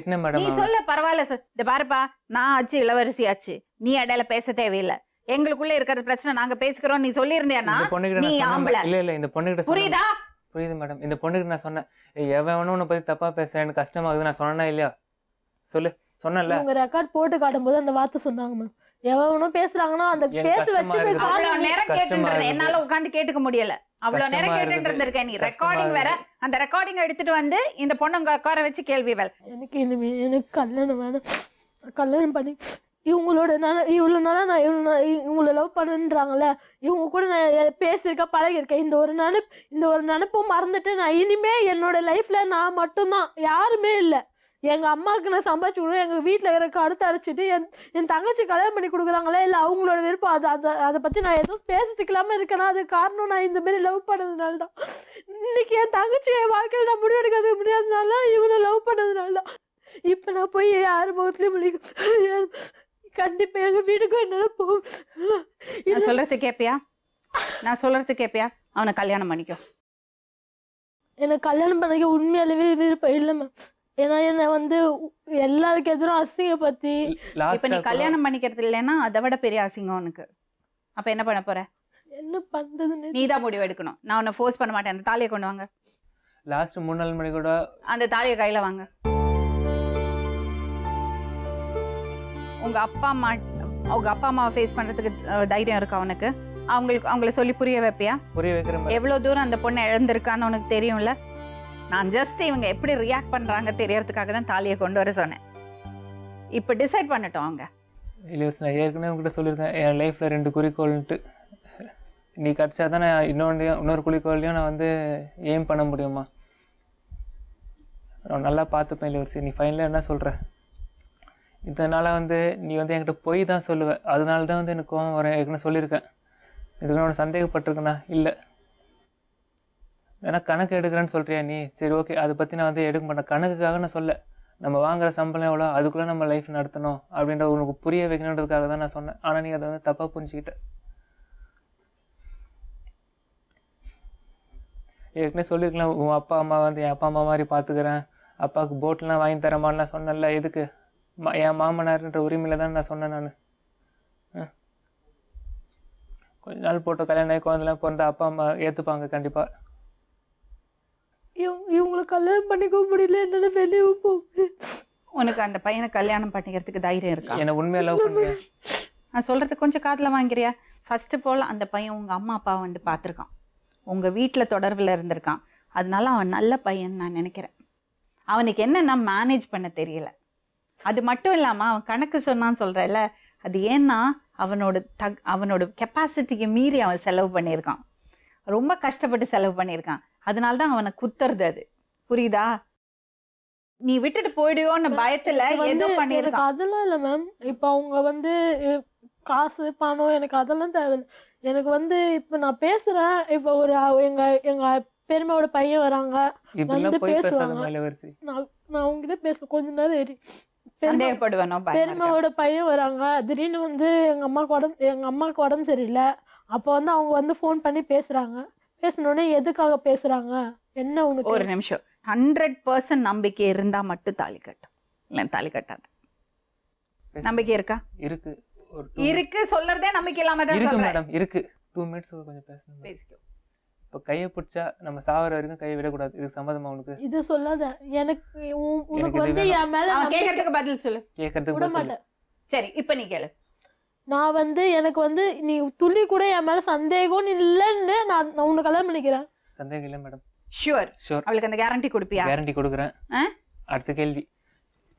நீ சொல்ல பரவாயில்ல, இந்த பாருப்பா நான் ஆச்சு இளவரசி ஆச்சு, நீ இடையில பேச தேவையில்லை, எங்களுக்குள்ள இருக்கிற பிரச்சனை நாங்க பேசிக்கிறோம் நீ சொல்லி இருந்தியானா நீ ஆம்பளை. இல்ல இந்த பொண்ணுகிட்ட புரியுதா? புரியுது மேடம். இந்த பொண்ணுக்கு நான் சொன்னேன், எவனும் உன்னை பத்தி தப்பா பேசுறேன், எனக்கு கஷ்டமாகுது, நான் சொன்னா இல்லையா? சொல்லு, சொன்னல. உங்க ரெக்கார்ட் போட்டு காட்டும் போது அந்த வார்த்தை சொன்னாங்க மேம். எவனும் பேசுறாங்கன்னா அந்த பேச வச்சு நேரம் கேட்டு என்னால உட்காந்து கேட்டுக்க முடியல. அவ்வளவு நேரம் கேட்டுட்டு இருந்திருக்கேன். நீ ரெக்கார்டிங் வேற, அந்த ரெக்கார்டிங் எடுத்துட்டு வந்து இந்த பொண்ணுங்க உட்கார வச்சு கேள்விகள். எனக்கு இனிமே எனக்கு கல்யாணம் வேணும், கல்யாணம் பண்ணி இவங்களோட இவ்வளோ நாளாக நான் இவங்கள லவ் பண்ணுன்றாங்களே, இவங்க கூட நான் பேசியிருக்கேன் பழகிருக்கேன். இந்த ஒரு நினப்பும் மறந்துட்டு நான் இனிமேல் என்னோட லைஃப்பில் நான் மட்டும்தான், யாருமே இல்லை, எங்கள் அம்மாவுக்கு நான் சம்பாதிச்சு கொடுக்குறேன், எங்கள் வீட்டில் இருக்கிற கடுத்து அடைச்சிட்டு என் தங்கச்சி கல்யாணம் பண்ணி கொடுக்குறாங்களே, இல்லை அவங்களோட விருப்பம். அதை பற்றி நான் எதுவும் பேசுறதுக்கலாமல் இருக்கேன்னா அது காரணம் நான் இந்த மாதிரி லவ் பண்ணதுனால தான். இன்னைக்கு என் தங்கச்சி என் வாழ்க்கையில் நான் முடிவெடுக்கிறது முடியாததுனால இவனை லவ் பண்ணதுனால தான். இப்போ நான் போய் யார் முகத்துலேயும் முடியும் கண்டிப்பாக எங்கள் வீட்டுக்கும் என்னால் போகும். நான் சொல்றது கேட்பியா? நான் சொல்றது கேட்பியா? அவனை கல்யாணம் பண்ணிக்கோ. எனக்கு கல்யாணம் பண்ணிக்க உண்மையாலவே விருப்பம் இல்லை மேம். ஏன்னா என்னை வந்து எல்லாருக்கு எதிரும் அசிங்கப்படுத்தி இப்ப நீ கல்யாணம் பண்ணிக்கிறது இல்லைன்னா அதை விட பெரிய அசிங்கம் உனக்கு. அப்ப என்ன பண்ண போற? என்ன பண்றதுன்னு நீ தான் முடிவு எடுக்கணும். நான் உன்னை ஃபோர்ஸ் பண்ண மாட்டேன். அந்த தாலியை கொண்டு வாங்க. லாஸ்ட் 3-4 மணி கூட அந்த தாலியை கையில வாங்க. உங்க அப்பா அம்மாவை ஃபேஸ் பண்றதுக்கு தைரியம் இருக்கா உனக்கு? அவங்கள சொல்லி புரிய வைப்பியா? புரிய வைக்கிறேன். எவ்வளவு தூரம் அந்த பொண்ணை இழந்திருக்கான்னு உனக்கு தெரியும்ல. நான் ஜஸ்ட் இவங்க எப்படி ரியாக்ட் பண்றாங்க தெரியறதுக்காக தான் தாலியை கொண்டு வர சொன்னேன். இப்போ டிசைட் பண்ணட்டும் அவங்க. இல்லை நான் ஏற்கனவே உங்ககிட்ட சொல்லியிருக்கேன், என் லைஃப்பில் 2 குறிக்கோள்ன்ட்டு. நீ கிடச்சா தான் நான் இன்னொரு குறிக்கோள்லையும் நான் வந்து எய்ம் பண்ண முடியுமா? நான் நல்லா பார்த்துப்பேன் இளவரசி. நீ ஃபைனலாக என்ன சொல்கிற? இதனால் வந்து நீ வந்து என்கிட்ட போய் தான் சொல்லுவேன். அதனால தான் வந்து எனக்கு கோவம் வரேன். ஏற்கனவே சொல்லியிருக்கேன். இதுக்கு நான் சந்தேகப்பட்டிருக்கேனா? இல்லை. ஏன்னா கணக்கு எடுக்கிறேன்னு சொல்கிறியா நீ? சரி ஓகே, அதை பற்றி நான் வந்து எடுக்க மாட்டேன். கணக்குக்காக நான் சொல்ல, நம்ம வாங்குகிற சம்பளம் எவ்வளோ, அதுக்குள்ளே நம்ம லைஃப் நடத்தணும் அப்படின்ற உனக்கு புரிய வைக்கணுன்றதுக்காக தான் நான் சொன்னேன். ஆனால் நீ அதை வந்து தப்பாக புரிஞ்சுக்கிட்ட. ஏற்கனவே சொல்லியிருக்கலாம், உன் அப்பா அம்மா வந்து என் அப்பா அம்மா மாதிரி பார்த்துக்கிறேன், அப்பாவுக்கு போட்லாம் வாங்கி தரமான்லாம் சொன்னேன்ல. எதுக்கு? என் மாமனார்ன்ற உரிமையில் தான் நான் சொன்னேன். நான் கொஞ்ச நாள் போட்ட கல்யாணம் ஆகி குழந்தைலாம் பிறந்த அப்பா அம்மா ஏற்றுப்பாங்க கண்டிப்பாக. இவங்களை கல்யாணம் பண்ணிக்க முடியல, என்னால வெளியே போக. உனக்கு அந்த பையனை கல்யாணம் பண்ணிக்கிறதுக்கு தைரியம் இருக்கா? என்னை உண்மையாக லவ் பண்ணுறேன். நான் சொல்றது கொஞ்சம் காதுல வாங்கிறியா? ஃபர்ஸ்ட் ஆஃப் ஆல் அந்த பையன் உங்க அம்மா அப்பாவை வந்து பார்த்துருக்கான், உங்க வீட்டில் தொடர்பில் இருந்திருக்கான். அதனால அவன் நல்ல பையன் நான் நினைக்கிறேன். அவனுக்கு என்னன்னா மேனேஜ் பண்ண தெரியல. அது மட்டும் இல்லாமல் அவன் கணக்கு சொன்னான்னு சொல்கிறல்ல, அது ஏன்னா அவனோட கெப்பாசிட்டிக்கு மீறி அவன் செலவு பண்ணியிருக்கான். ரொம்ப கஷ்டப்பட்டு செலவு பண்ணியிருக்கான். அதனால தான் அவனை குத்துறது. அது புரியுதா? நீ விட்டுட்டு போயிடுவோன்னு பயத்துல ஏதோ பண்ணியிருக்கான். அதெல்லாம் இல்லை மேம். இப்போ அவங்க வந்து காசு பணம் எனக்கு அதெல்லாம் தேவையில்லை. எனக்கு வந்து இப்போ நான் பேசுகிறேன், இப்போ ஒரு எங்கள் பெருமையோட பையன் வராங்க வந்து பேசுவாங்க. நான் உங்ககிட்ட பேச கொஞ்ச நேரம் பெருமையோட பையன் வராங்க, திடீர்னு வந்து எங்கள் அம்மாவுக்கு உடம்பு சரியில்லை. அப்போ வந்து அவங்க வந்து ஃபோன் பண்ணி பேசுகிறாங்க. பேசினோடனே எதுக்காக பேசுகிறாங்க, என்ன உனக்கு? ஒரு நிமிஷம். 100% நம்பிக்கை இருந்தால் மட்டும் தாலி கட்டும், இல்லை தாலி கட்டாது. நம்பிக்கை இருக்கா? இருக்கு சொல்றதே நம்பிக்கை இல்லாம தான் இருக்கு மேடம். இருக்கு. 2 மினிட்ஸ் கொஞ்சம் பேசிக்கோ. இப்போ கையை பிடிச்சா நம்ம சாவர வரைக்கும் கையை விடக்கூடாது. இதுக்கு சம்மதமா உனக்கு? இது சொல்லாத. உனக்கு வந்து என் மேல கேட்கறதுக்கு பதில் சொல்லு. கேட்கறதுக்கு விட மாட்டேன். சரி இப்போ நீ கேளு. நான் வந்து எனக்கு வந்து நீ துளி கூட என் மேல சந்தேகம் இல்லைன்னு நான் உன்னை கல்யாணம் பண்ணிக்கிறேன். சந்தேகம் இல்லை மேடம். ஷூர். அவளுக்கு அந்த கேரண்டி கொடுப்பியா? கேரண்டி கொடுக்குறேன். அடுத்த கேள்வி,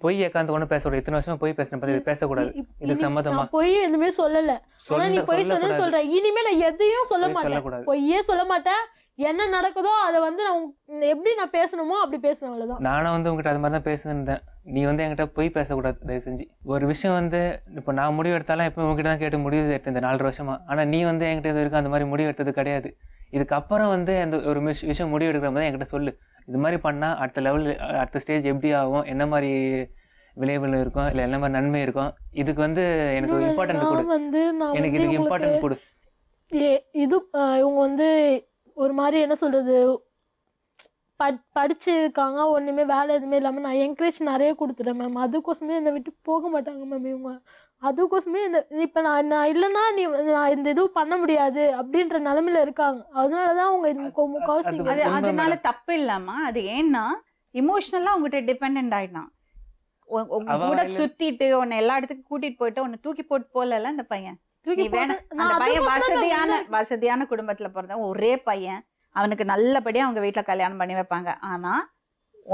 பொய் ஏகாந்த ஒண்ணு பேசக்கூடாது. இத்தனை வருஷமா பொய் பேசுறேன், பத்தி பேசக்கூடாது. இது சம்மதமா? பொய் எதுவுமே சொல்லல. ஆனா நீ பொய் சொல்ற. இனிமே நான் எதையும் சொல்ல மாட்டேன், பொய்யே சொல்ல மாட்டேன். என்ன நடக்குதோ அதை வந்து நான் எப்படி நான் பேசணுமோ அப்படி பேசுவேன், அவ்வளவுதான். நானும் வந்து உங்ககிட்ட அது மாதிரி தான் பேசுனேன். நீ வந்து என்கிட்ட பொய் பேசக்கூடாது தயவு செஞ்சு. ஒரு விஷயம் வந்து இப்போ நான் முடிவு எடுத்தாலும் எப்போ உங்ககிட்ட தான் கேட்டு முடிவு எடுத்தேன் இந்த 4 வருஷமா. ஆனா நீ வந்து என்கிட்ட இது வரைக்கும் அந்த மாதிரி முடிவு எடுத்தது கிடையாது. இதுக்கப்புறம் வந்து அந்த ஒரு விஷயம் முடிவு எடுக்கிற மாதிரி என்கிட்ட சொல்லு. இது மாதிரி பண்ணால் அடுத்த லெவல் அடுத்த ஸ்டேஜ் எப்படி ஆகும், என்ன மாதிரி விளைவுகள் இருக்கும், இல்லை என்ன மாதிரி நன்மை இருக்கும், இதுக்கு வந்து எனக்கு இம்பார்ட்டன்ட் கொடு. எனக்கு இதுக்கு இம்பார்ட்டன்ட் கொடு. இது இவங்க வந்து ஒரு மாதிரி என்ன சொல்கிறது, படிச்சிருக்காங்க, ஒன்றுமே வேலை எதுவுமே இல்லாமல் நான் என்கரேஜ் நிறைய கொடுத்துட்டேன் மேம். அதுக்கோசமே என்னை விட்டு போக மாட்டாங்க மேம் இவங்க. அதுக்கோசமே என்ன இப்போ நான் இல்லைன்னா நான் இந்த இதுவும் பண்ண முடியாது அப்படின்ற நிலமையில இருக்காங்க. அதனால தான் அவங்க அதனால தப்பு இல்லாமா? அது ஏன்னா இமோஷனலாக உங்ககிட்ட டிபெண்ட் ஆகிட்டான். கூட சுத்திட்டு உன்னை எல்லா இடத்துக்கும் கூட்டிட்டு போயிட்டு உன்னை தூக்கி போட்டு போகல அந்த பையன். அந்த பையன் வசதியான குடும்பத்துல பிறந்த ஒரே பையன். அவனுக்கு நல்லபடியா அவங்க வீட்டுல கல்யாணம் பண்ணி வைப்பாங்க. ஆனா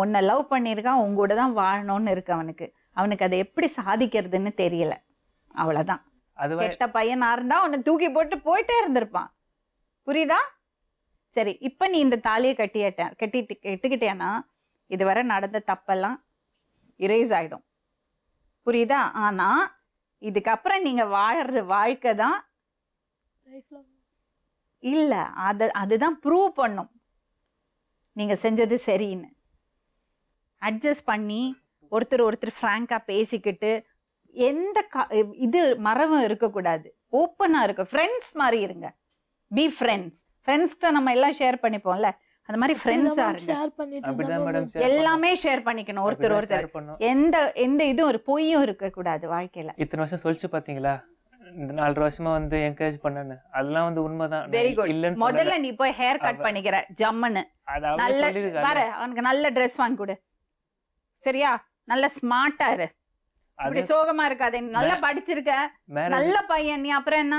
உன்னை லவ் பண்ணிருக்கான், உங்க கூட தான் வாழணும்னு இருக்கு அவனுக்கு. அவனுக்கு அதை எப்படி சாதிக்கிறதுன்னு தெரியல, அவ்வளவுதான். கெட்ட பையனா இருந்தா உன்னை தூக்கி போட்டு போயிட்டே இருந்திருப்பான். புரியுதா? சரி, இப்ப நீ இந்த தாலியை கட்டிக்கிட்டேன்னா இதுவரை நடந்த தப்பெல்லாம் இரேஸ் ஆகிடும். புரியுதா? ஆனால் இதுக்கப்புறம் நீங்கள் வாழறது வாழ்க்கை தான் இல்லை. அதுதான் ப்ரூவ் பண்ணும் நீங்கள் செஞ்சது சரின்னு. அட்ஜஸ்ட் பண்ணி ஒருத்தர் ஃப்ராங்காக பேசிக்கிட்டு எந்த இது மரபும் இருக்கக்கூடாது. ஓப்பனாக இருக்க ஃப்ரெண்ட்ஸ் மாதிரி இருங்க. பி ஃப்ரெண்ட்ஸ்கிட்ட நம்ம எல்லாம் ஷேர் பண்ணிப்போம்ல, அந்த மாதிரி ஃப்ரெண்ட்ஸா இருங்க. அப்படிதான் மேடம் எல்லாமே ஷேர் பண்ணிக்கணும் ஒருத்தர். எந்த இதுவும் ஒரு பொய்யும் இருக்கக்கூடாது வாழ்க்கையில. இத்தனை வருஷம் சொல்லிச்சு பாத்தீங்களா, இந்த 4 வருஷமா வந்து என்கரேஜ் பண்ணேன்னு, அதெல்லாம் வந்து உண்மைதான். Very good. முதல்ல நீ போய் ஹேர் கட் பண்ணிக்கிற ஜம்முன்னு, நல்ல பாரு, அவனுக்கு நல்ல ட்ரெஸ் வாங்கி கொடு, சரியா? நல்ல ஸ்மார்ட்டா இரு, அப்படி சோகமா இருக்காது. நல்லா படிச்சிருக்க, நல்ல பையன் நீ. அப்புறம் என்ன,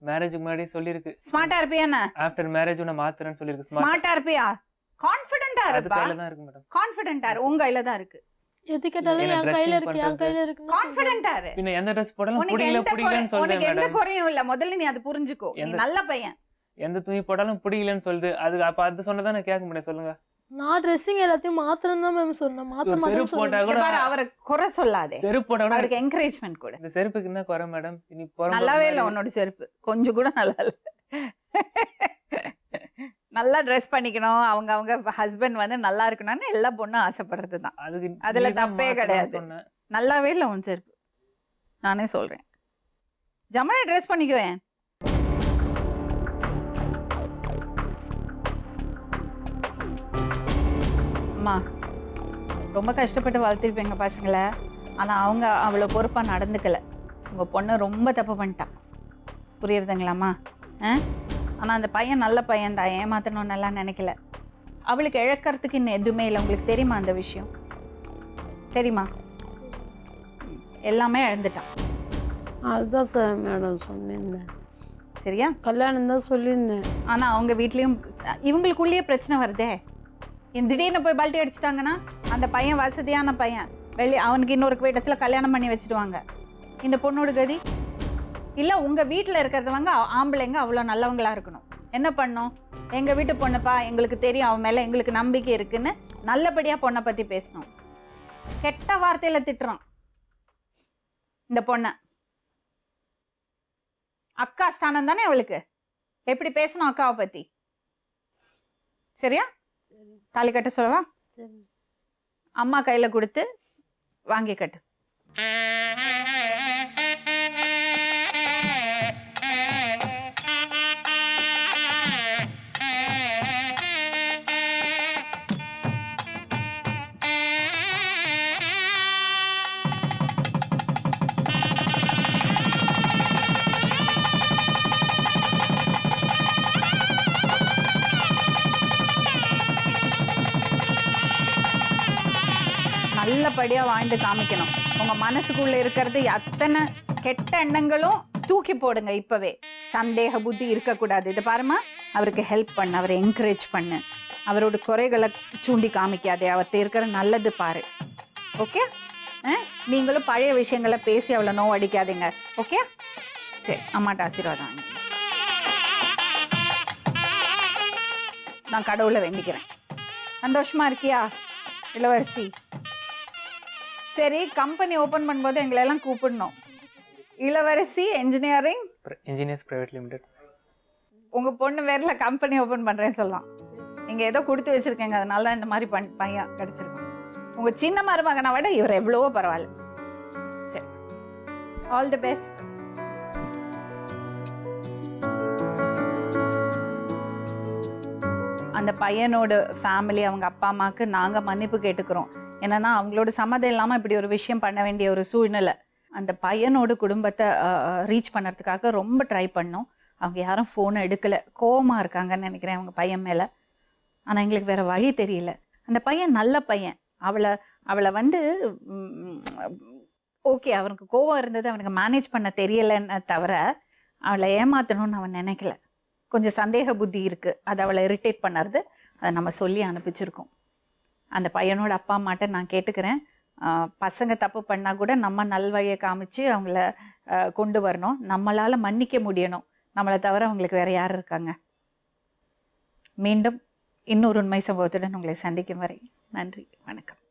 மேரேஜுக்கு முன்னாடி சொல்லிருக்கு ஸ்மார்ட்டா இருப்பியா? என்ன ஆஃப்டர் மேரேஜ் நான் மாத்துறேன்னு சொல்லிருக்கு. ஸ்மார்ட்டா இருப்பியா? கான்ஃபிடென்ட்டா இருப்பா. கையில தான் இருக்கு மேடம். கான்ஃபிடென்ட்டா இரு, உங்க கையில தான் இருக்கு. எது கேட்டாலும் என் கையில இருக்கு. கான்ஃபிடென்ட்டா இரு. பின்ன எந்த Dress போடாலும் பிடிக்கலன்னு சொல்றேன் உனக்கு எந்த மேடம். குறையும் இல்ல. முதல்ல நீ அது புரிஞ்சுக்கோ. நீ நல்ல பையன். எந்த துணி போடாலும் பிடிக்கலன்னு சொல்லுது. அப்ப அது சொன்னதா நான் கேட்க முடியும். சொல்லுங்க. நான் ட்ரெஸ்ஸிங் எல்லாத்தையும் மாத்திரம் தான் மேம் சொன்னேன். செருப்பு போட்டா கூட அவரை குறை சொல்லாதே. செருப்பு போட்டா கூட அவருக்கு என்கரேஜ்மெண்ட் கொடு. இந்த செருப்புக்கு என்ன குறை மேடம்? இனி நல்லாவே இல்ல உன்னோட செருப்பு, கொஞ்சம் கூட நல்லா இல்ல. நல்லா ட்ரெஸ் பண்ணிக்கணும், அவங்க ஹஸ்பண்ட் வந்து நல்லா இருக்கணும்னு எல்லா பொண்ணும் ஆசைப்படுறது தான். அதுல தப்பே கிடையாது. நல்லாவே இல்லை உன் செருப்பு, நானே சொல்றேன். ஜம்மனை ட்ரெஸ் பண்ணிக்குவேன். அம்மா ரொம்ப கஷ்டப்பட்டு வளர்த்திருப்பீங்க பசங்களை, ஆனால் அவங்க அவ்வளோ பொறுப்பாக நடந்துக்கலை. உங்கள் பொண்ணு ரொம்ப தப்பு பண்ணிட்டான், புரியுறதுங்களாம்மா? ஆனால் அந்த பையன் நல்ல பையன் தான், ஏமாத்தணும்னு எல்லாம் நினைக்கல. அவளுக்கு இழக்கிறதுக்கு இன்னும் எதுவுமே இல்லை. உங்களுக்கு தெரியுமா அந்த விஷயம்? தெரியுமா? எல்லாமே இழந்துட்டான். அதுதான் சார் மேடம் சொன்னிருந்தேன். சரியா? கல்யாணம் தான் சொல்லியிருந்தேன். ஆனால் அவங்க வீட்லேயும் இவங்களுக்குள்ளேயே பிரச்சனை வருதே. திடீர்னு போய் பல்ட்டி அடிச்சிட்டாங்கன்னா, அந்த பையன் வசதியான பையன், அவனுக்கு இன்னொரு இடத்துல கல்யாணம் பண்ணி வச்சுடுவாங்க. இந்த பொண்ணோட கதி இல்லை. உங்கள் வீட்டில் இருக்கிறதவங்க ஆம்பளைங்க அவ்வளோ நல்லவங்களா இருக்கணும். என்ன பண்ணும்? எங்கள் வீட்டு பொண்ணுப்பா, எங்களுக்கு தெரியும் அவன் மேலே எங்களுக்கு நம்பிக்கை இருக்குன்னு நல்லபடியாக பொண்ணை பற்றி பேசணும். கெட்ட வார்த்தையில் திட்டுறான் இந்த பொண்ணை. அக்கா ஸ்தானம் தானே அவளுக்கு, எப்படி பேசணும் அக்காவை பற்றி? சரியா? தாலி கட்ட சொல்லவா? அம்மா கையில் கொடுத்து வாங்கி கட்டு. நல்லபடியாக வாழ்ந்து காமிக்கணும். உங்கள் மனசுக்குள்ளே இருக்கிறது அத்தனை கெட்ட எண்ணங்களும் தூக்கி போடுங்க இப்போவே. சந்தேக புத்தி இருக்கக்கூடாது. இதை பாருமா, அவருக்கு ஹெல்ப் பண்ணு, அவரை என்கரேஜ் பண்ணு, அவரோட குறைகளை சூண்டி காமிக்காதே, அவர்கிட்ட இருக்கிற நல்லது பாரு. ஓகே? நீங்களும் பழைய விஷயங்களை பேசி அவ்வளோ நோவு அடிக்காதீங்க. ஓகே? சரி, அம்மாட்ட ஆசீர்வாதம் வாங்கி நான் கடவுளை வேண்டிக்கிறேன். சந்தோஷமா இருக்கியா இளவரசி? சரி, கம்பெனி ஓப்பன் பண்ணும்போது எங்களெல்லாம் கூப்பிடணும். இளவரசி இன்ஜினியர்ஸ் பிரைவேட் லிமிடெட். உங்கள் பொண்ணு பேரில் கம்பெனி ஓப்பன் பண்ணுறேன்னு சொல்லலாம். நீங்கள் ஏதோ கொடுத்து வச்சுருக்கீங்க, அதனால தான் இந்த மாதிரி பையன் கிடச்சிருக்கோம். உங்கள் சின்ன மருமகனை விட இவர் எவ்வளவோ பரவாயில்ல. சரி, ஆல் தி பெஸ்ட். அந்த பையனோட ஃபேமிலி, அவங்க அப்பா அம்மாவுக்கு நாங்கள் மன்னிப்பு கேட்டுக்கிறோம். என்னன்னா, அவங்களோட சம்மதம் இல்லாமல் இப்படி ஒரு விஷயம் பண்ண வேண்டிய ஒரு சூழ்நிலை. அந்த பையனோட குடும்பத்தை ரீச் பண்ணுறதுக்காக ரொம்ப ட்ரை பண்ணோம். அவங்க யாரும் ஃபோனை எடுக்கலை, கோவமாக இருக்காங்கன்னு நினைக்கிறேன் அவங்க பையன் மேலே. ஆனால் எங்களுக்கு வேறு வழி தெரியல. அந்த பையன் நல்ல பையன். அவளை வந்து ஓகே, அவனுக்கு கோவம் இருந்தது, அவனுக்கு மேனேஜ் பண்ண தெரியலைன்னு தவிர அவளை ஏமாற்றணும்னு அவன் நினைக்கல. கொஞ்சம் சந்தேக புத்தி இருக்குது, அது அவளை இரிட்டேட் பண்ணுறது. அதை நம்ம சொல்லி அனுப்பிச்சிருக்கோம். அந்த பையனோட அப்பா அம்மாட்ட நான் கேட்டுக்கிறேன், பசங்க தப்பு பண்ணால் கூட நம்ம நல்வழியை காமிச்சு அவங்கள கொண்டு வரணும். நம்மளால் மன்னிக்க முடியணும். நம்மளை தவிர அவங்களுக்கு வேறு யார் இருக்காங்க? மீண்டும் இன்னொரு உண்மை சம்பவத்துடன் உங்களை சந்திக்கும் வரை நன்றி, வணக்கம்.